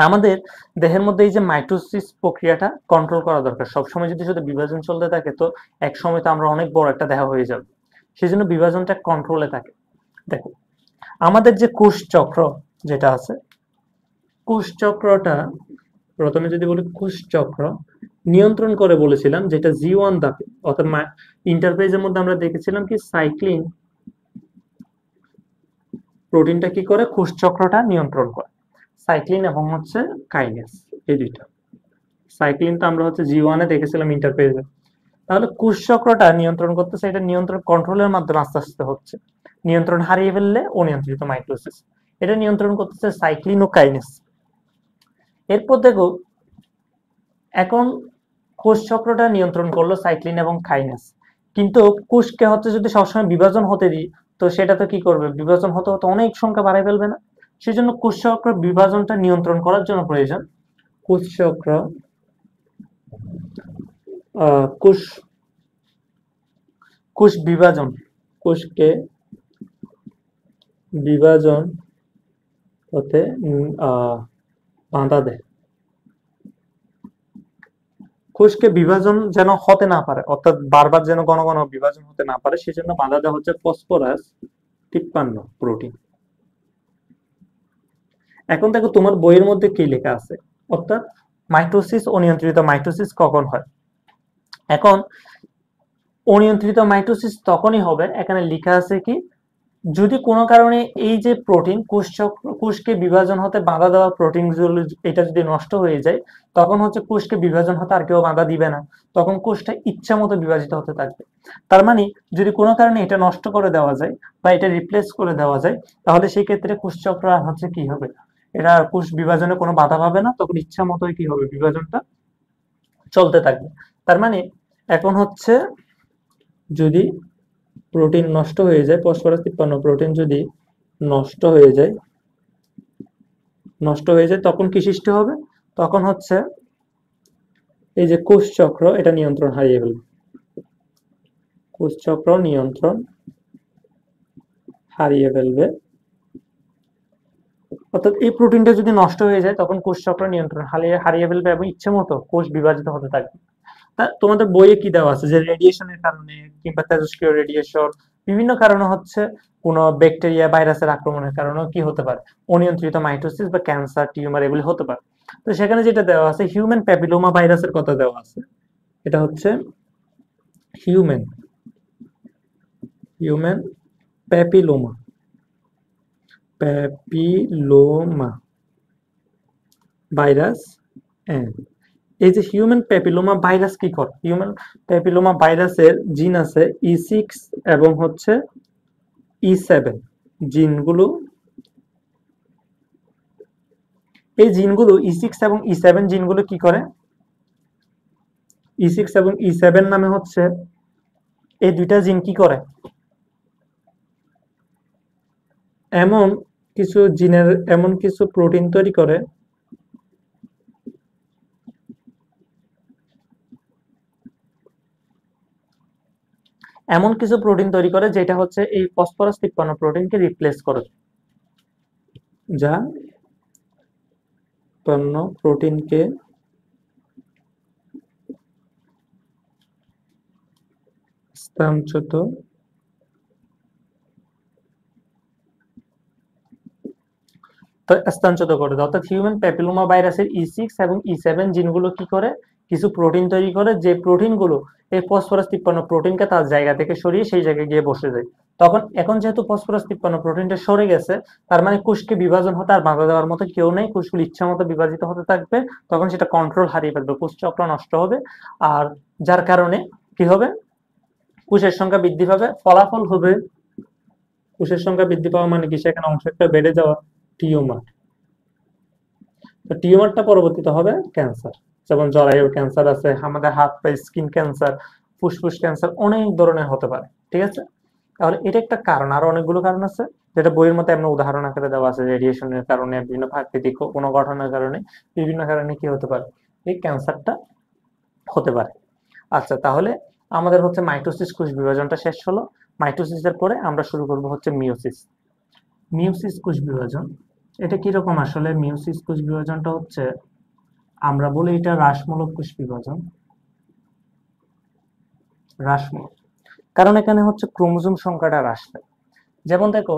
আমাদের দেহের মধ্যে এই যে মাইটোসিস প্রক্রিয়াটা কন্ট্রোল করা দরকার। সবসময় যদি শুধু বিভাজন চলতে থাকে, তো এক সময় তো আমরা অনেক বড় একটা দেহ হয়ে যাবে, সেই জন্য বিভাজনটা কন্ট্রোলে থাকে। দেখো, আমাদের যে কোষ চক্র যেটা আছে, কোষ চক্রটা প্রথমে যদি বলি, কোষ চক্র নিয়ন্ত্রণ করে বলেছিলাম যেটা জি1 ধাপে, অর্থাৎ ইন্টারফেজের মধ্যে আমরা দেখেছিলাম কি সাইক্লিন প্রোটিনটা কি করে, কোষ চক্রটা নিয়ন্ত্রণ করে, সাইক্লিন এবং হচ্ছে কাইনেস, এই দুইটা। সাইক্লিন তো আমরা হচ্ছে জি1 এ দেখেছিলাম ইন্টারফেজে। তাহলে কোষ চক্রটা নিয়ন্ত্রণ করতেছে, এটা নিয়ন্ত্রণ কন্ট্রোলের মাধ্যমে আস্তে আস্তে হচ্ছে, নিয়ন্ত্রণ হারিয়ে ফেললে অনিয়ন্ত্রিত মাইটোসিস, এটা নিয়ন্ত্রণ করতেছে সাইক্লিন ও কাইনেস। এরপর দেখো, এখন কোষ চক্রটা নিয়ন্ত্রণ করলো সাইক্লিন এবং কাইনেস, কিন্তু কোষকে হচ্ছে যদি সবসময় বিভাজন হতে দিই, তো সেটা তো কি করবে, বিভাজন হতে হতে অনেক সংখ্যা বাড়ায় ফেলবে না? সেজন্য কোষ চক্র বিভাজনটা নিয়ন্ত্রণ করার জন্য প্রয়োজন কোষ চক্র কোষ কোষ বিভাজন, কোষকে বিভাজন হতে বাধা দেয়। কোষকে বিভাজন যেন হতে না পারে, অর্থাৎ বারবার যেন ঘন ঘন বিভাজন হতে না পারে, সেজন্য বাধা দেওয়া হচ্ছে ফসফরাস 53 প্রোটিন। এখন দেখো তোমার বইয়ের মধ্যে কি লেখা আছে, অর্থাৎ মাইটোসিস অনিয়ন্ত্রিত মাইটোসিস কখন হয়। এখন অনিয়ন্ত্রিত মাইটোসিস তখনই হবে, এখানে লেখা আছে কি, যদি কোনো কারণে এই যে প্রোটিন কোষকে বিভাজন হতে বাধা দেওয়া প্রোটিনগুলো এটা যদি নষ্ট হয়ে যায়, তখন হচ্ছে কোষকে বিভাজন হতে আর কেউ বাধা দিবে না, তখন কোষটা ইচ্ছা মতো বিভাজিত হতে থাকবে। তার মানে যদি কোনো কারণে এটা নষ্ট করে দেওয়া যায় বা এটা রিপ্লেস করে দেওয়া যায়, তাহলে সেই ক্ষেত্রে কোষচক্র হচ্ছে কি হবে, এটা কোষ বিভাজনে কোনো বাধা পাবে না, তখন ইচ্ছা মতোই কি হবে, বিভাজনটা চলতে থাকবে। তার মানে এখন হচ্ছে যদি প্রোটিন নষ্ট হয়ে যায়, ফসফরাস 53 প্রোটিন যদি নষ্ট হয়ে যায় তখন কি সৃষ্টি হবে, তখন হচ্ছে এই যে কোষ চক্র এটা নিয়ন্ত্রণ হারিয়ে ফেলবে, কোষ চক্র নিয়ন্ত্রণ হারিয়ে ফেলবে। অর্থাৎ এই প্রোটিনটা যদি নষ্ট হয়ে যায় তখন কোষ চক্র নিয়ন্ত্রণ হারিয়ে ফেলবে এবং ইচ্ছে মতো কোষ বিভাজিত হতে থাকবে। তোমাদের বইয়ে কি দেওয়া আছে যে রেডিয়েশনের কারণে কিংবা তেজস্ক্রিয় রেডিয়েশন বিভিন্ন কারণে হচ্ছে কোন ব্যাকটেরিয়া ভাইরাসের আক্রমণের কারণে কি হতে পারে, অনিয়ন্ত্রিত মাইটোসিস বা ক্যান্সার টিউমার এগুলি হতে পারে। তো সেখানে যেটা দেওয়া আছে হিউম্যান প্যাপিলোমা ভাইরাসের কথা দেওয়া আছে, এটা হচ্ছে হিউম্যান প্যাপিলোমা ভাইরাস। এই যে হিউম্যান প্যাপিলোমা ভাইরাস কি করে, হিউম্যান প্যাপিলোমা ভাইরাসের জিন আছে E6 এবং হচ্ছে E7 জিনগুলো, এই জিনগুলো E6 এবং E7 জিনগুলো কি করে, E6 এবং E7 নামে হচ্ছে এই দুইটা জিন কি করে, এমন কিছু জিনের এমন কিছু প্রোটিন তৈরি করে যেটা হচ্ছে এই ফসফরাস 53 প্রোটিনকে রিপ্লেস করে, যা প্রোটিনকে স্থানচ্যুত করে দেয়। অর্থাৎ হিউম্যান প্যাপিলোমা ভাইরাসের E6 এবং E7 জিনগুলো কি করে, কিছু প্রোটিন তৈরি করে, যে প্রোটিনগুলো এই ফসফরাস 53 প্রোটিনকে তার জায়গা থেকে সরিয়ে সেই জায়গায় গিয়ে বসে যায়। তখন এখন যেহেতু ফসফরাস 53 প্রোটিনটা সরে গেছে, তার মানে কোষকে বিভাজন হতে আর বাধা দেওয়ার মতো কেউ নেই, কোষগুলো ইচ্ছা মতো বিভাজিত হতে থাকবে, তখন সেটা কন্ট্রোল হারিয়ে ফেলবে, কোষ চক্র নষ্ট হবে। আর যার কারণে কি হবে, কোষের সংখ্যা বৃদ্ধি পাবে, ফলাফল হবে কোষের সংখ্যা বৃদ্ধি পাওয়া মানে কি, সেখানে অংশ একটা বেড়ে যাওয়া, টিউমার। তো টিউমারটা পরবর্তীতে হবে ক্যান্সার, যেমন জরায়ুর ক্যান্সার আছে, আমাদের হাত পা স্কিন ক্যান্সার, ফুসফুস ক্যান্সার অনেক ধরনের হতে পারে। ঠিক আছে, তাহলে এটা একটা কারণ, আরো অনেকগুলো কারণ আছে যেটা বইয়ের মধ্যে এমন উদাহরণ আকারে দেওয়া আছে, রেডিয়েশনের কারণে, বিভিন্ন প্রাকৃতিক কোনো ঘটনার কারণে, বিভিন্ন কারণে কি হতে পারে, এই ক্যান্সারটা হতে পারে। আচ্ছা, তাহলে আমাদের হচ্ছে মাইটোসিস কোষ বিভাজনটা শেষ হলো। মাইটোসিসের পরে আমরা শুরু করব হচ্ছে মিওসিস। মিওসিস কোষ বিভাজন এটা কিরকম আসলে, মিওসিস কোষ বিভাজনটা হচ্ছে আমরা বলি এটা হ্রাসমূলক কোষ বিভাজন, হ্রাসমূলক, কারণ এখানে হচ্ছে ক্রোমোজোম সংখ্যাটা হ্রাস পায়। যেমন দেখো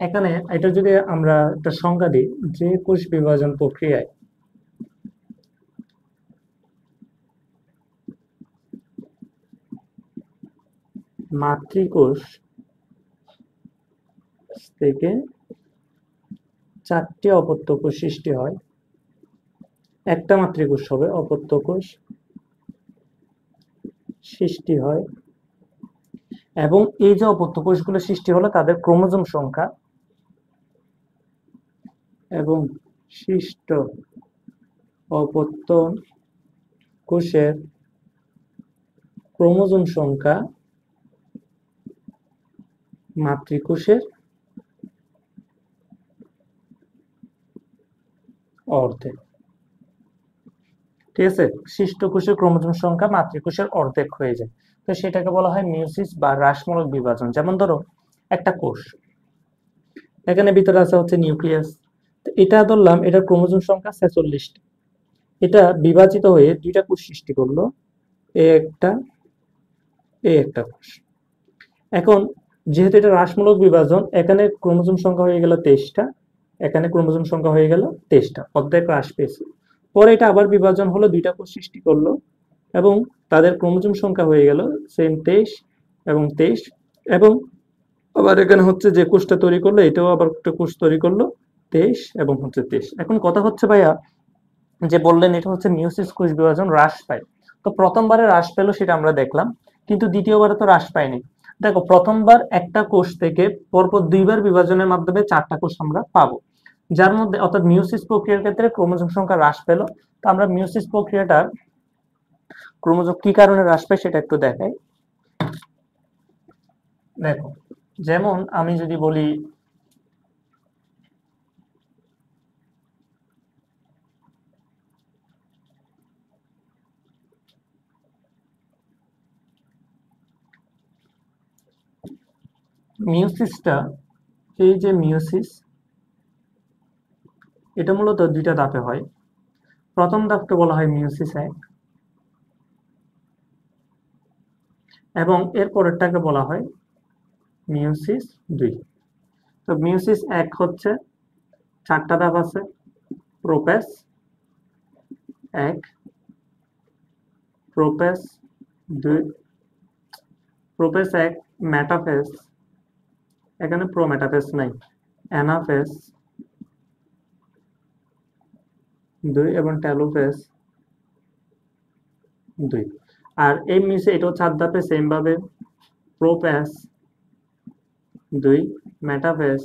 এখানে এটা যদি আমরা একটা সংজ্ঞা দিই, যে কোষ বিভাজন প্রক্রিয়ায় মাতৃকোষ থেকে 4টি অপত্য কোষ সৃষ্টি হয়, একটা মাতৃকোষ হবে, অপত্য কোষ সৃষ্টি হয়, এবং এই যে অপত্য কোষগুলো সৃষ্টি হলো তাদের ক্রোমোজোম সংখ্যা এবং সৃষ্ট অপত্য কোষের ক্রোমোজোম সংখ্যা মাতৃকোষের অর্ধেক। ঠিক আছে, শিষ্ট কোষের ক্রোমোজোম সংখ্যা মাতৃকোষের অর্ধেক হয়ে যায়, তো সেটাকে বলা হয় মিউসিস বা হ্রাসমূলক বিভাজন। যেমন ধরো একটা কোষ, এখানে ভিতরে আছে হচ্ছে নিউক্লিয়াস, এটা ধরলাম এটার ক্রোমোজোম সংখ্যা 46টা, এটা বিভাজিত হয়ে দুইটা কোষ সৃষ্টি করলো, এ একটা এ একটা কোষ। এখন যেহেতু এটা হ্রাসমূলক বিভাজন, এখানে ক্রোমোজোম সংখ্যা হয়ে গেল 23টা, এখানে ক্রোমোজোম সংখ্যা হয়ে গেল 23টা, অর্ধেক হ্রাস পেয়েছে। পরে এটা আবার বিভাজন হলো, দুইটা কোষ সৃষ্টি করলো এবং তাদের ক্রোমোজোম সংখ্যা হয়ে গেল সেম 23 এবং 23, এবং আবার এখানে হচ্ছে যে কোষটা তৈরি করলো এটাও আবার একটা কোষ তৈরি করলো 23 এবং হচ্ছে 23। এখন কথা হচ্ছে ভাইয়া, যে বললেন এটা হচ্ছে মিউসিস কোষ বিভাজন হ্রাস পায়, তো প্রথমবারে হ্রাস পেলো সেটা আমরা দেখলাম, কিন্তু দ্বিতীয়বারে তো হ্রাস পায়নি। দেখো প্রথমবার একটা কোষ থেকে পরপর দুইবার বিভাজনের মাধ্যমে 4টা কোষ আমরা পাবো, যার মধ্যে অর্থাৎ মিউসিস প্রক্রিয়ার ক্ষেত্রে ক্রোমোজোম সংখ্যা হ্রাস পেল। তো আমরা মিউসিস প্রক্রিয়াটা ক্রোমোজোম কি কারণে হ্রাস পায় সেটা একটু দেখাই। দেখো যেমন আমি যদি বলি মিউসিসটা, এই যে মিউসিস, এটা মূলত দুইটা ধাপে হয়। প্রথম ধাপকে বলা হয় মিউসিস 1 এবং এর পরেরটাকে বলা হয় মিউসিস 2। তো মিউসিস 1 হচ্ছে 4টা ধাপ আছে, প্রোপেস 1, প্রোপেস 2, প্রোপেস 1, মেটাফেস, এখানে প্রোমেটাফেস নাই, অ্যানাফেস 2 এবং টেলোফেস 2। আর এই মিউসিস এটাও 4 ধাপে সেম ভাবে, প্রোপেস 2, মেটাফেস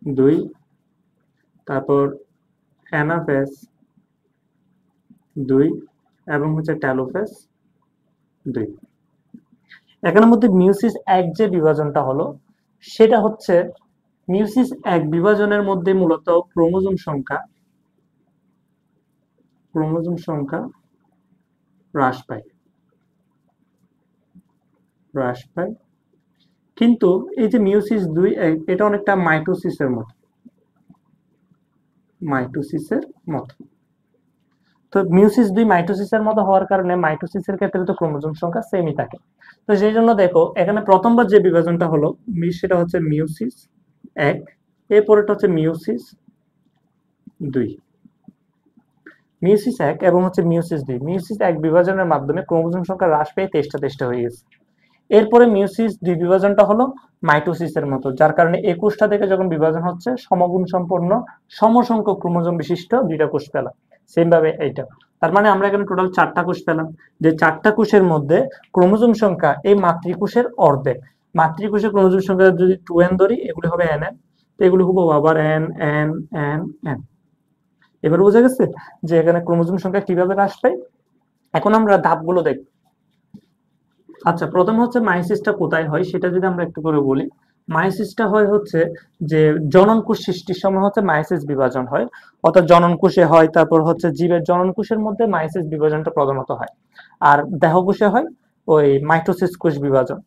2, তারপর অ্যানাফেস 2 এবং হচ্ছে টেলোফেস 2। এখানের মধ্যে মিউসিস 1 যে বিভাজনটা হলো সেটা হচ্ছে মিউসিস 1 বিভাজনের মধ্যে মূলত ক্রোমোজোম সংখ্যা হ্রাস পায়। কিন্তু এই যে মিউসিস 2 এটা অনেকটা মাইটোসিসের মতো। তো মিউসিস 2 মাইটোসিসের মতো হওয়ার কারণে মাইটোসিসের ক্ষেত্রে তো ক্রোমোজোম সংখ্যা সেমই থাকে। তো সেই জন্য দেখো এখানে প্রথমবার যে বিভাজনটা হলো সেটা হচ্ছে মিউসিস 1, এরপরটা হচ্ছে মিউসিস 2। মিউসিস 1 এবং হচ্ছে মিউসিস 2, মিউসিস 1 বিভাজনের মাধ্যমে ক্রোমোজোম সংখ্যা হ্রাস পেয়ে 23টা হয়ে গেছে। এরপরে মিউসিস 2 বিভাজনটা হলো মাইটোসিসের মতো, যার কারণে 21টা থেকে যখন বিভাজন হচ্ছে সমগুণ সম্পন্ন সমসংখ্যক ক্রোমোজোম বিশিষ্ট দুইটা কোষ পেলাম, সেম ভাবে এইটা। তার মানে আমরা এখানে টোটাল 4টা কোষ পেলাম, যে 4টা কোষের মধ্যে ক্রোমোজোম সংখ্যা এই মাতৃকোষের অর্ধেক। মাতৃকোষের ক্রোমোজোম সংখ্যা যদি 2n ধরি, এগুলি হবে nn, তো এগুলি হবে আবার n n n n। এবার বোঝা গেছে যে এখানে ক্রোমোজোম সংখ্যা কিভাবে হ্রাস পায়। এখন আমরা ধাপগুলো দেখব। আচ্ছা, প্রথম হচ্ছে মায়োসিসটা কোথায় হয় সেটা যদি আমরা একটু করে বলি। মায়োসিসটা হয় হচ্ছে যে জনন কোষ সৃষ্টির সময় হচ্ছে মায়োসিস বিভাজন হয়, অর্থাৎ জনন কোষে হয়, তারপর হচ্ছে জীবের জনন কোষের মধ্যে মায়োসিস বিভাজনটা প্রধানত হয়, আর দেহকোষে হয় ওই মাইটোসিস কোষ বিভাজন।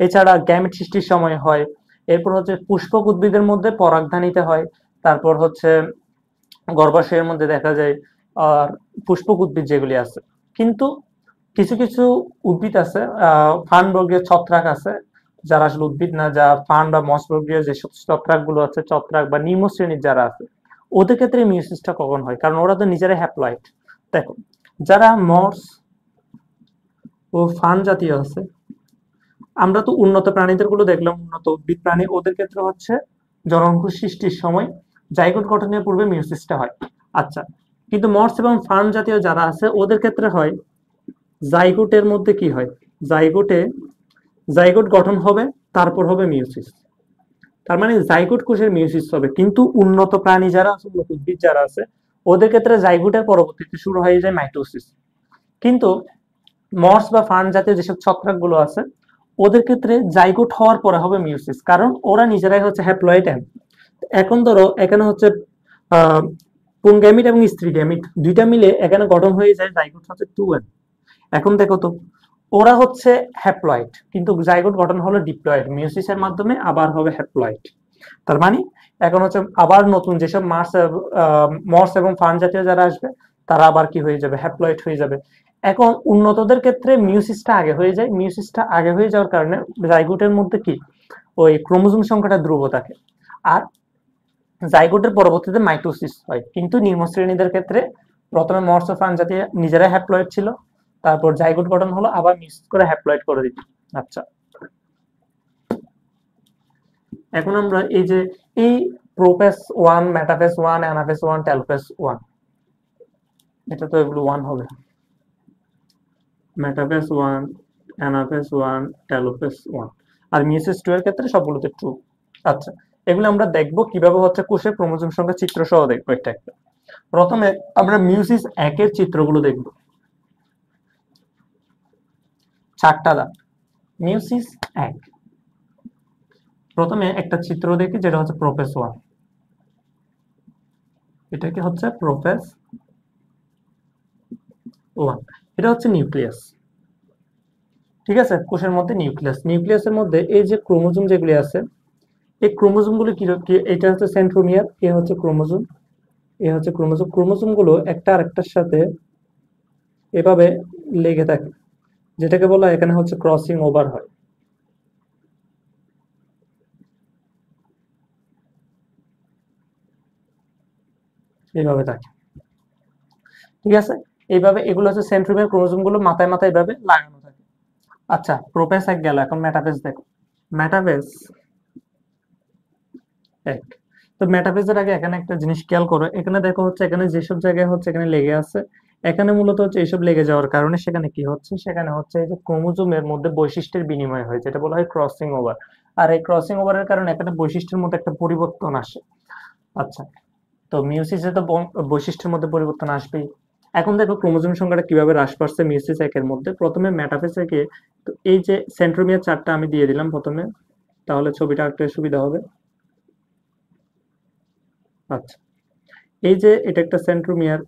এছাড়া গ্যামেট সৃষ্টির সময় হয়, এরপর হচ্ছে পুষ্পক উদ্ভিদের মধ্যে পরাগধানীতে হয়, তারপর হচ্ছে গর্ভাশয়ের মধ্যে দেখা যায় আর পুষ্পক উদ্ভিদ যেগুলি আছে। কিন্তু কিছু কিছু উদ্ভিদ আছে, ফার্নবর্গীয় ছত্রাক আছে, যারা আসলে উদ্ভিদ না, যা ফার্ন বা মসবর্গীয় যেসব ছত্রাক গুলো আছে, ছত্রাক বা নিম্ন শ্রেণীর যারা আছে, ওদের ক্ষেত্রে মিউসিসটা কখন হয়, কারণ ওরা তো নিজেরাই হ্যাপ্লয়েড। দেখো যারা মর্স ও ফার্ন জাতীয় আছে, আমরা তো উন্নত প্রাণীদের গুলো দেখলাম, উন্নত উদ্ভিদ প্রাণী, ওদের ক্ষেত্রে হচ্ছে জননকোষ সৃষ্টির সময় জাইগোট গঠনের পূর্বে মিউসিসটা হয়। আচ্ছা, কিন্তু মর্স এবং ফার্ন জাতীয় যারা আছে ওদের ক্ষেত্রে হয় জাইগোটের মধ্যে কি হয়, জাইগোট গঠন হবে, তারপর হবে মিউসিস। তার মানে জাইগোট কোষের মিউসিস হবে, কিন্তু উন্নত প্রাণী যারা আছে, উদ্ভিদ যারা আছে, ওদের ক্ষেত্রে জাইগোটের পরবর্তীতে শুরু হয়ে যায় মাইটোসিস। কিন্তু মর্স বা ফার্ন জাতীয় যেসব ছত্রাক গুলো আছে ওদের ক্ষেত্রে জাইগোট হওয়ার পরে হবে মিউসিস, কারণ ওরা নিজেরাই হচ্ছে হ্যাপ্লয়েড এম। এখন ধরো এখানে হচ্ছে পুং গ্যামিট এবং স্ত্রী গ্যামিট দুইটা মিলে এখানে গঠন হয়ে যায় জাইগোট হচ্ছে 2n। এখন দেখো তো ওরা হচ্ছে হ্যাপ্লয়েড, কিন্তু জাইগোট গঠন হলো ডিপ্লয়েড, মিউসিসের মাধ্যমে আবার হবে হ্যাপ্লয়েড। তার মানে এখন হচ্ছে আবার নতুন যেসব মর্স এবং ফার্ন জাতীয় যারা আসবে তারা আবার কি হয়ে যাবে, হ্যাপ্লয়েড হয়ে যাবে। এখন উন্নতদের ক্ষেত্রে মিউসিসটা আগে হয়ে যায়, মিউসিসটা আগে হয়ে যাওয়ার কারণে জাইগোটের মধ্যে কি ওই ক্রোমোজোম সংখ্যাটা ধ্রুব থাকে, আর জাইগোটের পরবর্তীতে মাইটোসিস হয়। কিন্তু নিম্ন শ্রেণীদের ক্ষেত্রে প্রথমে মর্স ও ফার্ন জাতীয় নিজেরাই হ্যাপ্লয়েড ছিল, তারপর জাইগোট গঠন হলো, আবার মিক্স করে হ্যাপ্লয়েড করে দিত। আচ্ছা, এখন আমরা এই যে এই প্রোফেস 1, মেটাফেস 1, অ্যানাফেস 1, টেলোফেস 1, এটা তো এগুলো 1 হবে, মেটাফেস 1, অ্যানাফেস 1, টেলোফেস 1, আর মিয়োসিস 2 এর ক্ষেত্রে সবগুলোতে ট্রু। আচ্ছা, এগুলো আমরা দেখবো কিভাবে হচ্ছে কোষের ক্রোমোজোম সংখ্যা চিত্র সহ দেখবো একটা একটা। প্রথমে আমরা মিয়োসিস 1 এর চিত্রগুলো দেখবো, 4টা দাগ। মিয়োসিস 1, প্রথমে একটা চিত্র দেখি যেটা হচ্ছে প্রোফেস 1, এটা কি হচ্ছে প্রোফেস 1, এটা হচ্ছে নিউক্লিয়াস। ঠিক আছে, কোষের মধ্যে নিউক্লিয়াস, নিউক্লিয়াসের মধ্যে এই যে ক্রোমোজোম যেগুলি আছে, এই ক্রোমোজোম গুলো কি, এটা হচ্ছে সেন্ট্রোমিয়ার, এ হচ্ছে ক্রোমোজোম, এ হচ্ছে ক্রোমোজোম। ক্রোমোজোম গুলো একটা আরেকটার সাথে এভাবে লেগে থাকে, যেটাকে বলা হয় এখানে হচ্ছে ক্রসিং ওভার হয়। এইভাবে থাকে, ঠিক আছে। এইভাবে এগুলো হচ্ছে সেন্ট্রোমিয়ার, ক্রোমোজোম গুলো মাথায় মাথায় এভাবে লাগানো থাকে। আচ্ছা, প্রোফেস 1 গেল, এখন মেটাফেস দেখো। মেটাফেস 1, তো মেটাফেজের আগে এখানে একটা জিনিস খেয়াল করো, এখানে দেখো হচ্ছে এখানে যেসব জায়গায় হচ্ছে এখানে লেগে আছে, এখানে মূলত হচ্ছে এইসব লেগে যাওয়ার কারণে সেখানে কি হচ্ছে, সেখানে হচ্ছে এই যে ক্রোমোজোমের মধ্যে বৈশিষ্ট্যের বিনিময় হয়, যেটা বলা হয় ক্রসিং ওভার। আর এই ক্রসিং ওভারের কারণে এখানে বৈশিষ্ট্যের মধ্যে একটা পরিবর্তন আসে। আচ্ছা, তো মিয়োসিসে তো বৈশিষ্ট্যের মধ্যে পরিবর্তন আসবেই। এখন দেখো ক্রোমোজোম সংখ্যাটা কিভাবে হ্রাস পাচ্ছে মিয়োসিস 1 এর মধ্যে। প্রথমে মেটাফেজ থেকে, তো এই যে সেন্ট্রোমিয়ার 4টা আমি দিয়ে দিলাম প্রথমে, তাহলে ছবিটা আঁকতে সুবিধা হবে। আচ্ছা, এই যে এটা একটা সেন্ট্রোমিয়ার,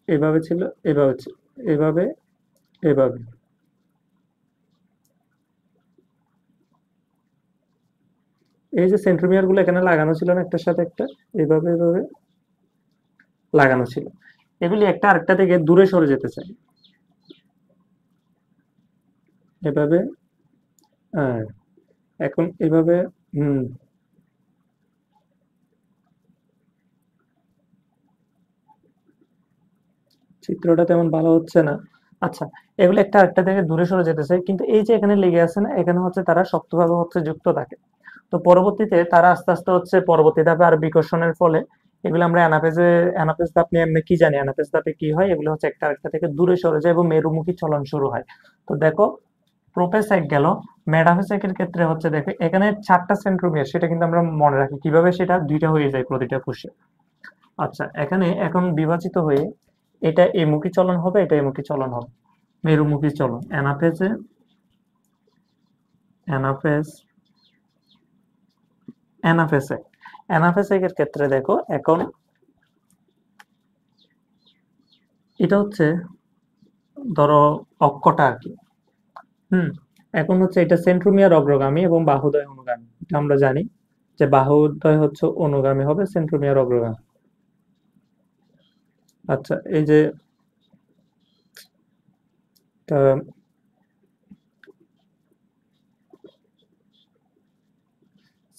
এভাবে ছিল, এভাবে ছিল, এভাবে, এভাবে। এই যে সেন্ট্রোমিয়ার গুলো এখানে লাগানো ছিল না একটার সাথে একটা, এভাবে এভাবে লাগানো ছিল, এগুলি একটা আরেকটা থেকে দূরে সরে যেতে চায়, এভাবে। হ্যাঁ, এখন এভাবে। হুম, চিত্রটা তেমন ভালো হচ্ছে না। আচ্ছা, এগুলো একটা আরেকটা থেকে দূরে সরে যেতে চায়, কিন্তু এই যে এখানে লেগে আছে না, এখানে হচ্ছে তারা শক্তভাবে হচ্ছে যুক্ত থাকে। তো পরবর্তীতে তারা আস্তে আস্তে হচ্ছে পরবর্তী ধাপে আর বিকর্ষণের ফলে এগুলো আমরা অ্যানাফেজ ধাপ নিয়ে আমরা কি জানি, অ্যানাফেজ ধাপে কি হয়, এগুলো হচ্ছে একটা আরেকটা থেকে দূরে সরে যায় এবং মেরুমুখী চলন শুরু হয়। তো দেখো প্রোফেজ 1 গেল, মেটাফেজ 1 এর ক্ষেত্রে হচ্ছে দেখো এখানে 4টা সেন্ট্রোমিয়ার, সেটা কিন্তু আমরা মনে রাখি কিভাবে, সেটা 2টা হয়ে যায় প্রতিটা কোষে। আচ্ছা, এখানে এখন বিভাজিত হয়ে এটা এমুখী চলন হবে, এটা এমুখী চলন হবে, মেরুমুখী চলন। অ্যানাফেজে, অ্যানাফেজ, অ্যানাফেজ 1, অ্যানাফেজ 1 এর ক্ষেত্রে দেখো এখন এটা হচ্ছে ধরো অক্ষটা আর কি। হুম, এখন হচ্ছে এটা সেন্ট্রোমিয়ার অগ্রগামী এবং বাহুদ্বয় অনুগামী, এটা আমরা জানি যে বাহুদ্বয় হচ্ছে অনুগামী হবে, সেন্ট্রোমিয়ার অগ্রগামী। আচ্ছা, এই যে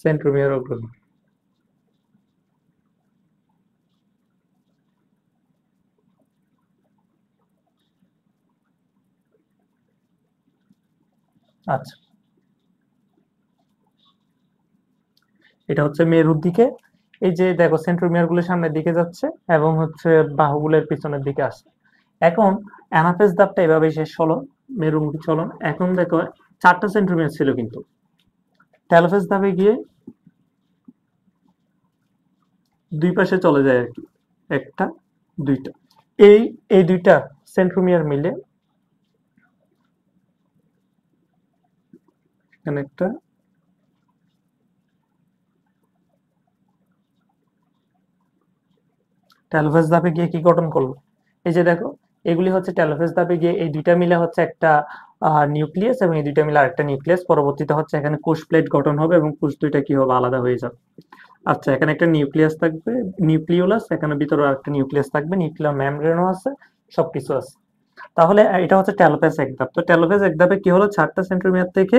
সেন্ট্রোমিয়ার অগ্রগামী। আচ্ছা, এটা হচ্ছে মেরুর দিকে, এই যে দেখো সেন্ট্রোমিয়ার গুলো সামনের দিকে যাচ্ছে এবং হচ্ছে বাহুগুলোর পিছনের দিকে আসছে। এখন অ্যানাফেজ ধাপটা এভাবে শেষ হলো, মেরুমুখী চলন। এখন দেখো 4টা সেন্ট্রোমিয়ার ছিল, কিন্তু টেলোফেজ ধাপে গিয়ে দুই পাশে চলে যায় আর কি, একটা, দুইটা। এই এই দুইটা সেন্ট্রোমিয়ার মিলে এখানে একটা টেলোফেজ ধাপে গিয়ে কি গঠন করলো? এই যে দেখো, এগুলি হচ্ছে টেলোফেজ ধাপে গিয়ে এই দুইটা মিলে হচ্ছে একটা নিউক্লিয়াস, এবং এই দুইটা মিলে আরেকটা নিউক্লিয়াস। পরবর্তীতে হচ্ছে এখানে কোষ প্লেট গঠন হবে এবং কোষ দুইটা কি হবে, আলাদা হয়ে যাবে। আচ্ছা, এখানে একটা নিউক্লিয়াস থাকবে, নিউক্লিওলাস, এখানে ভিতরে আরেকটা নিউক্লিয়াস থাকবে, নিউক্লিয়ার মেমব্রেনও আছে, সবকিছু আছে। তাহলে এটা হচ্ছে টেলোফেজ এক ধাপ। তো টেলোফেজ এক ধাপে কি হলো, 4টা সেন্ট্রোমিয়ার থেকে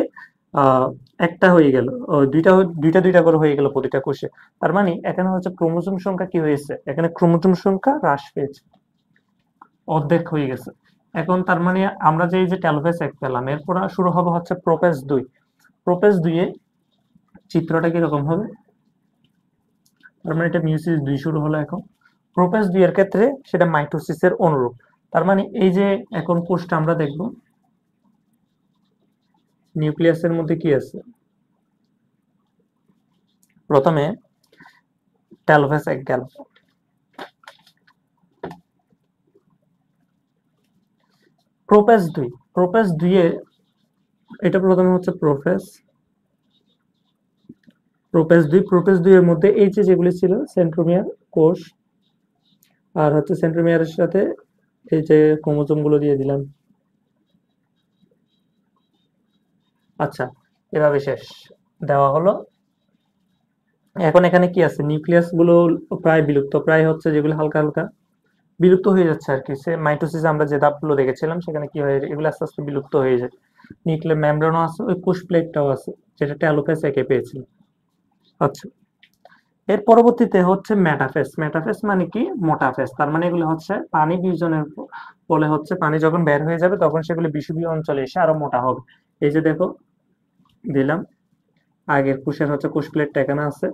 একটা হয়ে গেল, দুইটা দুইটা দুইটা করে হয়ে গেল প্রতিটা কোষে। তার মানে এখানে হচ্ছে ক্রোমোজোম সংখ্যা কি হয়েছে, এখানে ক্রোমোজোম সংখ্যা হ্রাস পেয়েছে, অর্ধেক হয়ে গেছে। এখন তার মানে আমরা যে এই যে টেলোফেজ এক পেলাম, এরপর শুরু হবে হচ্ছে প্রোপেজ 2। প্রোপেজ 2 এ চিত্রটা কিরকম হবে, তার মানে এটা মিউসিস 2 শুরু হলো। এখন প্রোপেজ 2 এর ক্ষেত্রে সেটা মাইটোসিসের অনুরূপ। তার মানে এই যে এখন কোষটা আমরা দেখব, নিউক্লিয়াসের মধ্যে কি আছে, প্রথমে টেলোফেজ এক গেল, প্রোপেজ 2, প্রোপেজ 2 এ এটা প্রথমে হচ্ছে প্রোপেজ 2 এর মধ্যে এই যে যেগুলি ছিল সেন্ট্রোমিয়ার কোষ, আর হচ্ছে সেন্ট্রোমিয়ারের সাথে এই যে ক্রোমোজোম গুলো দিয়ে দিলাম। আচ্ছা, এভাবে শেষ দেওয়া হলো। এখন এখানে কি আছে, নিউক্লিয়াস গুলো প্রায় বিলুপ্ত, প্রায় হচ্ছে যেগুলো হালকা হালকা বিলুপ্ত হয়ে যাচ্ছে আর কি। সে মাইটোসিস আমরা যে ধাপগুলো দেখেছিলাম সেখানে কি হয়, এগুলো আস্তে আস্তে বিলুপ্ত হয়ে যায়। নিউক্লিয়ার মেমব্রেনও আছে, ওই কোষ প্লেটটাও আছে, যেটা টেলোফেজ একে পেয়েছিল। আচ্ছা, এর পরবর্তীতে হচ্ছে মেটাফেজ। মেটাফেজ মানে কি, মোটাফেজ। তার মানে এগুলো হচ্ছে পানি বিয়োজনের ফলে হচ্ছে পানি যখন বের হয়ে যাবে তখন সেগুলো বিষুবীয় অঞ্চলে এসে আরো মোটা হবে। এই যে দেখো দিলাম, আগের কোষের হচ্ছে কোষ প্লেটটা এখানে আছে।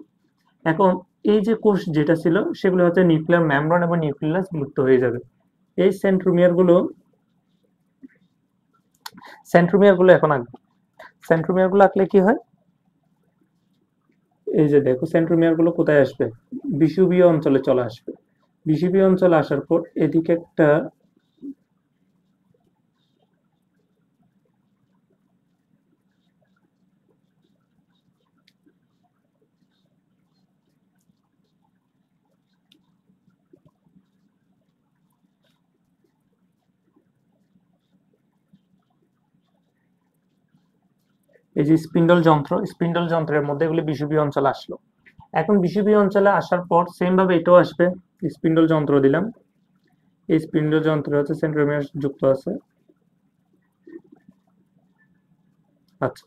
এখন এই যে কোষ যেটা ছিল সেগুলো হচ্ছে নিউক্লিয়ার মেমব্রেন এবং নিউক্লিয়াস বিলুপ্ত হয়ে যাবে। এই সেন্ট্রোমিয়ার গুলো এখন আঁকবো। সেন্ট্রোমিয়ার গুলো আঁকলে কি হয়, এই যে দেখো সেন্ট্রোমিয়ার গুলো কোথায় আসবে, বিষুবীয় অঞ্চলে চলে আসবে। বিষুবীয় অঞ্চলে আসার পর এদিকে একটা এই যে স্পিন্ডল যন্ত্রের মধ্যে এগুলি বিষুবীয় অঞ্চলে আসলো। এখন বিষুবীয় অঞ্চলে আসার পর সেম ভাবে এটাও আসবে, স্পিন্ডল যন্ত্র দিলাম, এই স্পিন্ডল যন্ত্রে হচ্ছে সেন্ট্রোমিয়ার যুক্ত আছে। আচ্ছা,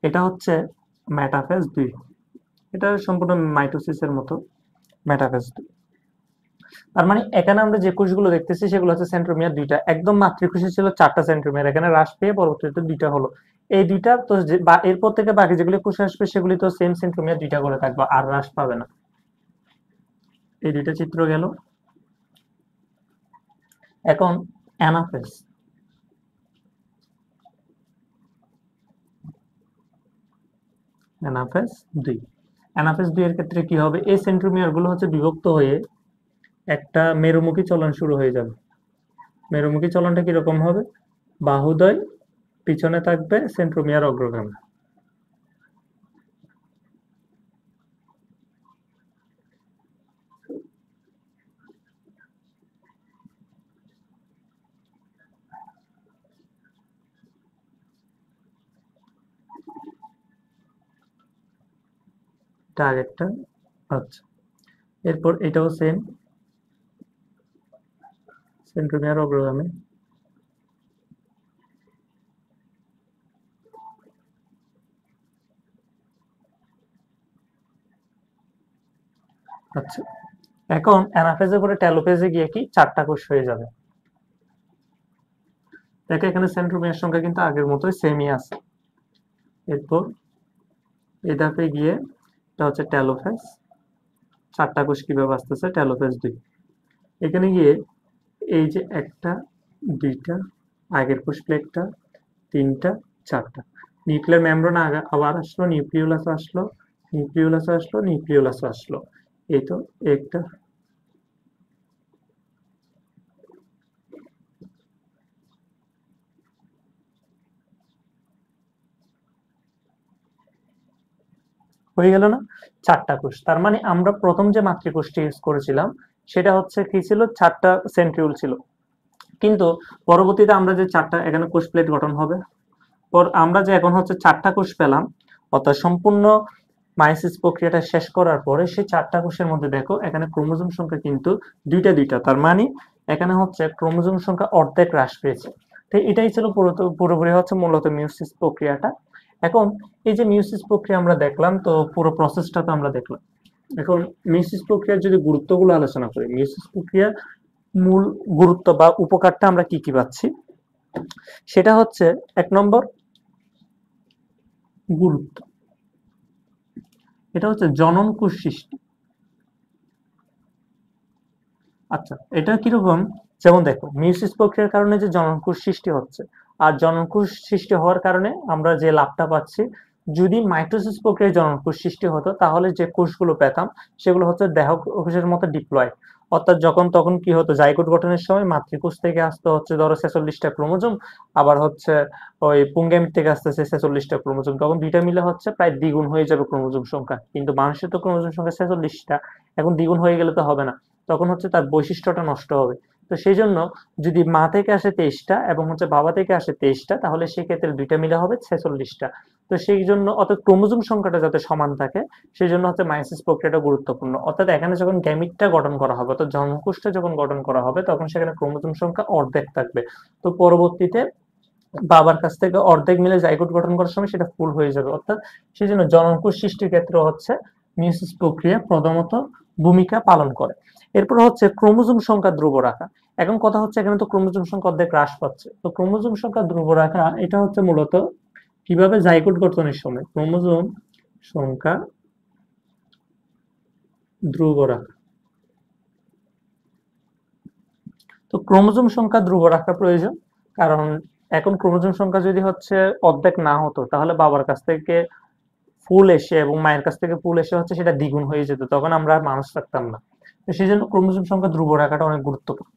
এটা হচ্ছে মেটাফেজ 2, এটা সম্পূর্ণ মাইটোসিসের মতো, মেটাফেজ 2। তার মানে এখানে আমরা যে কোষগুলো দেখতেছি সেগুলো হচ্ছে সেন্ট্রোমিয়ার 2টা। একদম মাতৃকোষে ছিল 4টা সেন্ট্রোমিয়ার, এখানে হ্রাস পেয়ে পরবর্তীতে 2টা হলো। এই 2টা তো এরপর থেকে বাকি যেগুলি কোষ আসবে সেগুলি তো সেম সেন্ট্রোমিয়ার 2টা করে থাকবে, আর হ্রাস পাবে না। এই 2টা চিত্র গেল। এখন অ্যানাফেজ। অ্যানাফেজ 2, অ্যানাফেজ 2 এর ক্ষেত্রে কি হবে, এই সেন্ট্রোমিয়ার গুলো হচ্ছে বিভক্ত হয়ে একটা মেরুমুখী চলন শুরু হয়ে যাবে। মেরুমুখী চলনটা কিরকম হবে, বাহুদ্বয় পিছনে থাকবে, সেন্ট্রোমিয়ার অগ্রগামী। এটা আগেরটা। আচ্ছা, এরপর এটাও সেম, সেন্ট্রোমিয়ার অগ্রগামী। আচ্ছা, এখন অ্যানাফেজে করে টেলোফেজে গিয়ে কি 4টা কোষ হয়ে যাবে। দেখো এখানে সেন্ট্রোমিয়ার সংখ্যা কিন্তু আগের মতোই সেমই আছে। এরপর এই ধাপে গিয়ে এটা হচ্ছে টেলোফেজ, 4টা কোষ কিভাবে আসতেছে, টেলোফেজ 2। এখানে গিয়ে এই যে 1টা 2টা, আগের কোষ প্লেটটা 3টা 4টা, নিউক্লিয়ার মেমব্রেন আবার আসলো, নিউক্লিওলাস আসলো, নিউক্লিওলাস আসলো, নিউক্লিওলাস আসলো। এই তো একটা, হয়ে গেল না? 4টা কোষ। তার মানে আমরা প্রথম যে মাতৃকোষটি ইউজ করেছিলাম সেটা হচ্ছে কি ছিল, 4টা সেন্ট্রিওল ছিল। কিন্তু পরবর্তীতে আমরা যে 4টা এখানে কোষ প্লেট গঠন হবে, আমরা যে এখন হচ্ছে 4টা কোষ পেলাম, অর্থাৎ সম্পূর্ণ মায়োসিস প্রক্রিয়াটা শেষ করার পরে সেই 4টা কোষের মধ্যে দেখো এখানে ক্রোমোজোম সংখ্যা কিন্তু দুইটা। তার মানে এখানে হচ্ছে ক্রোমোজোম সংখ্যা অর্ধেক হ্রাস পেয়েছে। তো এটাই ছিল পুরোপুরি হচ্ছে মূলত মিয়োসিস প্রক্রিয়াটা। এখন এই যে মিয়োসিস প্রক্রিয়া আমরা দেখলাম, তো পুরো প্রসেসটা তো আমরা দেখলাম। এখন মিয়োসিস প্রক্রিয়ার যদি গুরুত্বগুলো আলোচনা করি, মিয়োসিস প্রক্রিয়া মূল গুরুত্ব বা উপকারটা আমরা কি কি পাচ্ছি, সেটা হচ্ছে 1 নম্বর গুরুত্ব, এটা হচ্ছে জনন কোষ সৃষ্টি। আচ্ছা, এটা কিরকম? যেমন দেখো, মিয়োসিস প্রক্রিয়ার কারণে যে জনন কোষ সৃষ্টি হচ্ছে, আর জনন কোষ সৃষ্টি হওয়ার কারণে আমরা যে লাভটা পাচ্ছি, যদি মাইটোসিস প্রক্রিয়ায় জনন কোষ সৃষ্টি হতো তাহলে যে কোষগুলো পেতাম সেগুলো হচ্ছে দেহ কোষের মতো ডিপ্লয়, অর্থাৎ যখন তখন কি হতো, জাইগোট গঠনের সময় মাতৃকোষ থেকে আসতে হচ্ছে ধরো 46টা ক্রোমোজোম, আবার হচ্ছে ওই পুংগ্যামিট থেকে আসতেছে 46টা ক্রোমোজোম, তখন দুইটা মিলে হচ্ছে প্রায় দ্বিগুণ হয়ে যাবে ক্রোমোজোম সংখ্যা। কিন্তু মানুষের তো ক্রোমোজোম সংখ্যা 46টা, এখন দ্বিগুণ হয়ে গেলে তো হবে না, তখন হচ্ছে তার বৈশিষ্ট্যটা নষ্ট হবে। তো সেই জন্য যদি মা থেকে আসে 23টা এবং হচ্ছে বাবা থেকে আসে 23টা, তাহলে সেক্ষেত্রে দুইটা মিলে হবে 46টা। তো সেই জন্য অর্থাৎ ক্রোমোজোম সংখ্যাটা যাতে সমান থাকে সেই জন্য হচ্ছে মায়োসিস প্রক্রিয়াটা গুরুত্বপূর্ণ। অর্থাৎ এখানে যখন গ্যামিটটা গঠন করা হবে, অর্থাৎ জন্মকোষটা যখন গঠন করা হবে, তখন সেখানে ক্রোমোজোম সংখ্যা অর্ধেক থাকবে। তো পরবর্তীতে বাবার কাছ থেকে অর্ধেক মিলে জাইগোট গঠন করার সময় সেটা ফুল হয়ে যাবে। অর্থাৎ সেই জন্য জননকোষ সৃষ্টির ক্ষেত্রে হচ্ছে মিয়োসিস প্রক্রিয়া প্রধানত ভূমিকা পালন করে। এরপর হচ্ছে ক্রোমোজোম সংখ্যা ধ্রুব রাখা। এখন কথা হচ্ছে এখানে তো ক্রোমোজোম সংখ্যা অর্ধেক হ্রাস পাচ্ছে, তো ক্রোমোজোম সংখ্যা ধ্রুব রাখা এটা হচ্ছে মূলত কিভাবে, জাইগোট গঠনের সময় ক্রোমোজোম সংখ্যা ধ্রুব রাখা। তো ক্রোমোজোম সংখ্যা ধ্রুব রাখা প্রয়োজন, কারণ এখন ক্রোমোজোম সংখ্যা যদি হচ্ছে অর্ধেক না হতো তাহলে বাবার কাছ থেকে ফুল এসে এবং মায়ের কাছ থেকে ফুল এসে হচ্ছে সেটা দ্বিগুণ হয়ে যেত, তখন আমরা আর মানুষ থাকতাম না। তো সেই জন্য ক্রোমোজোম সংখ্যা ধ্রুব রাখাটা অনেক গুরুত্বপূর্ণ।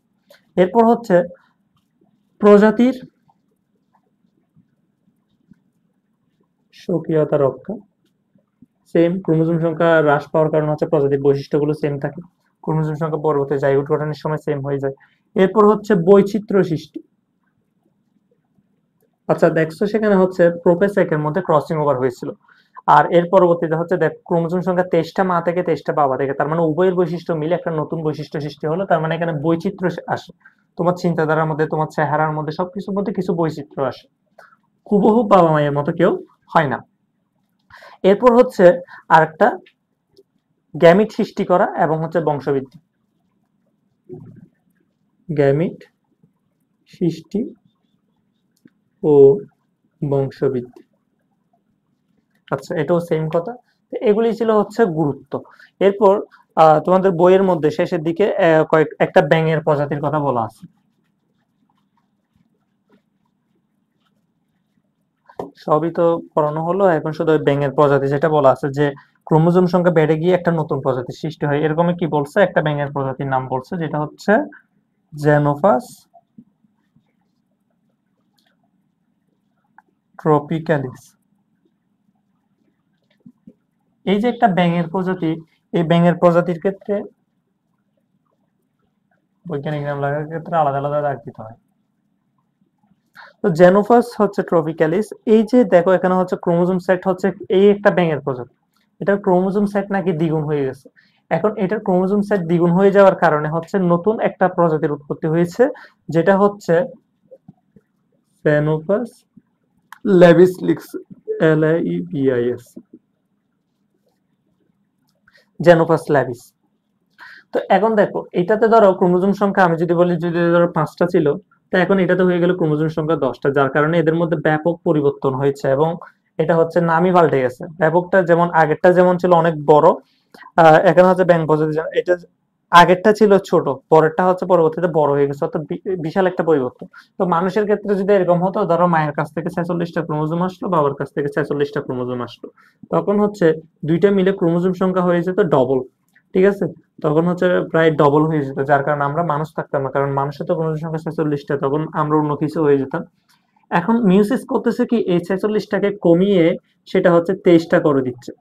এরপর হচ্ছে প্রজাতির স্বকীয়তা রক্ষা। সেম, ক্রোমোজোম সংখ্যা হ্রাস পাওয়ার কারণে হচ্ছে প্রজাতির বৈশিষ্ট্যগুলো সেম থাকে, ক্রোমোজোম সংখ্যা পরবর্তী জাইগোট গঠনের সময় সেম হয়ে যায়। এরপর হচ্ছে বৈচিত্র্য সৃষ্টি। আচ্ছা দেখছো, সেখানে হচ্ছে প্রোপেসেকের মধ্যে ক্রসিং ওভার হয়েছিল, আর এর পরবর্তীতে হচ্ছে দেখ ক্রোমোজোম সংখ্যা 23টা মা থেকে 23টা বাবা থেকে, তার মানে উভয়ের বৈশিষ্ট্য মিলে একটা নতুন বৈশিষ্ট্য সৃষ্টি হলো। তার মানে এখানে বৈচিত্র্য আসে, তোমার চিন্তাধারার মধ্যে, তোমার চেহারার মধ্যে, সবকিছুর মধ্যে কিছু বৈচিত্র্য আসে, হুবহু বাবা মায়ের মতো কেউ হয় না। এরপর হচ্ছে আরেকটা গ্যামিট সৃষ্টি করা এবং হচ্ছে বংশবৃদ্ধি। গ্যামিট সৃষ্টি ও বংশবৃদ্ধি, আচ্ছা এটাও সেম কথা। এগুলি ছিল হচ্ছে গুরুত্ব। এরপর তোমাদের বইয়ের মধ্যে শেষের দিকে একটা ব্যাঙের প্রজাতির কথা বলা আছে, সবই তো পড়ানো হলো, এখন শুধু ওই ব্যাঙের প্রজাতি যেটা বলা আছে যে ক্রোমোজোম সংখ্যা বেড়ে গিয়ে একটা নতুন প্রজাতির সৃষ্টি হয়, এরকম কি বলছে, একটা ব্যাঙের প্রজাতির নাম বলছে যেটা হচ্ছে জেনোফাস ট্রপিক্যালিস। এই যে একটা ব্যাঙের প্রজাতি, এই ব্যাঙের প্রজাতির ক্ষেত্রে বৈজ্ঞানিক নাম লাগার ক্ষেত্রে আলাদা আলাদা দাগ দিতে হয়। তো জেনোফাস হচ্ছে ট্রপিক্যালিস। এই যে দেখো এখানে হচ্ছে ক্রোমোজোম সেট হচ্ছে, এই একটা ব্যাঙের প্রজাতি, এটার ক্রোমোজোম সেট নাকি দ্বিগুণ হয়ে গেছে। এখন এটার ক্রোমোজোম সেট দ্বিগুণ হয়ে যাওয়ার কারণে হচ্ছে নতুন একটা প্রজাতির উৎপত্তি হয়েছে, যেটা হচ্ছে জেনোফাস ল্যাবিস, LAEBIS, জেনোফাস ল্যাবিস। তো এখন দেখো এটাতে ধরো ক্রোমোজোম সংখ্যা আমি যদি বলি, যদি ধরো 5টা ছিল, তো এখন এটাতে হয়ে গেল ক্রোমোজোম সংখ্যা 10টা, যার কারণে এদের মধ্যে ব্যাপক পরিবর্তন হয়েছে এবং এটা হচ্ছে নামই পাল্টে গেছে। ব্যাপকটা যেমন আগেরটা যেমন ছিল অনেক বড়, এখানে হচ্ছে ব্যাঙ প্রজাতি, এটা আগেরটা ছিল ছোট, পরেরটা হচ্ছে পরবর্তীতে বড় হয়ে গেছে, অর্থাৎ বিশাল একটা পরিবর্তন। তো মানুষের ক্ষেত্রে যদি এরকম হতো, ধরো মায়ের কাছ থেকে 46টা ক্রোমোজোম আসলো, বাবার কাছ থেকে 46টা ক্রোমোজোম আসলো, তখন হচ্ছে দুইটা মিলে ক্রোমোজোম সংখ্যা হয়ে যেত ডবল, ঠিক আছে, তখন হচ্ছে প্রায় ডবল হয়ে যেত, যার কারণে আমরা মানুষ থাকতাম না, কারণ মানুষের তো ক্রোমোজোম সংখ্যা 46টা, তখন আমরা অন্য কিছু হয়ে যেতাম। এখন মিউসিস করতেছে কি, এই 46টাকে কমিয়ে সেটা হচ্ছে 23টা করে দিচ্ছে।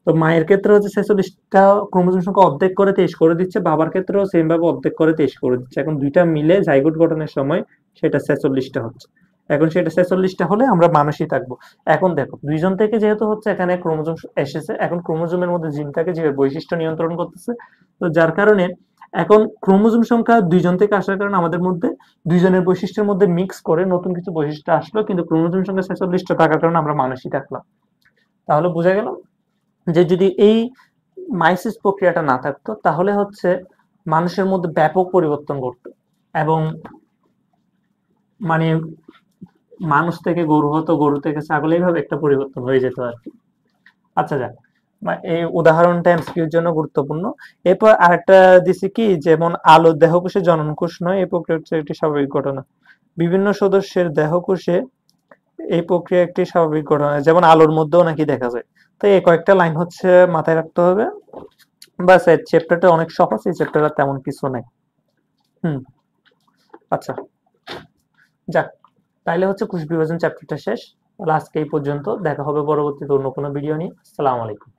তো মায়ের ক্ষেত্রে হচ্ছে 46টা ক্রোমোজোম সংখ্যা অর্ধেক করে 23 করে দিচ্ছে, বাবার ক্ষেত্রেও সেম ভাবে অর্ধেক করে 23 করে দিচ্ছে। এখন দুইটা মিলে জাইগোট গঠনের সময় সেটা 46টা হচ্ছে। এখন সেটা 46টা হলে আমরা মানুষই থাকবো। এখন দেখো দুইজন থেকে যেহেতু হচ্ছে এখানে ক্রোমোজোম এসেছে, এখন ক্রোমোজোমের মধ্যে জিন থাকে যে বৈশিষ্ট্য নিয়ন্ত্রণ করতেছে। তো যার কারণে এখন ক্রোমোজোম সংখ্যা দুইজন থেকে আসার কারণে আমাদের মধ্যে দুইজনের বৈশিষ্ট্যের মধ্যে মিক্স করে নতুন কিছু বৈশিষ্ট্য আসলো, কিন্তু ক্রোমোজোম সংখ্যা 46টা থাকার কারণে আমরা মানুষই থাকলাম। তাহলে বোঝা গেল যে যদি এই মাইসিস প্রক্রিয়াটা না থাকতো তাহলে হচ্ছে মানুষের মধ্যে ব্যাপক পরিবর্তন ঘটতো, এবং মানে মানুষ থেকে গরু হতো, গরু থেকে ছাগল, এইভাবে একটা পরিবর্তন হয়ে যেত আর কি। আচ্ছা যাক, এই উদাহরণটা এমসিকিউর জন্য গুরুত্বপূর্ণ। এরপর আরেকটা দিছি কি, যেমন আলো দেহকোষে জননকোষ নয়, এই প্রক্রিয়া হচ্ছে একটি স্বাভাবিক ঘটনা। বিভিন্ন সদস্যের দেহকোষে এই প্রক্রিয়া একটি স্বাভাবিক ঘটনা, যেমন আলোর মধ্যেও নাকি দেখা যায়। তো এই কয়েকটা লাইন হচ্ছে মাথায় রাখতে হবে। বাস, এই চ্যাপ্টারটা অনেক সহজ, এই চ্যাপ্টারে তেমন কিছু নাই। হুম, আচ্ছা যাক, তাইলে হচ্ছে কোষ বিভাজন চ্যাপ্টারটা শেষ। তাহলে আজকে এই পর্যন্ত, দেখা হবে পরবর্তীতে অন্য কোনো ভিডিও নিয়ে। আসসালামু আলাইকুম।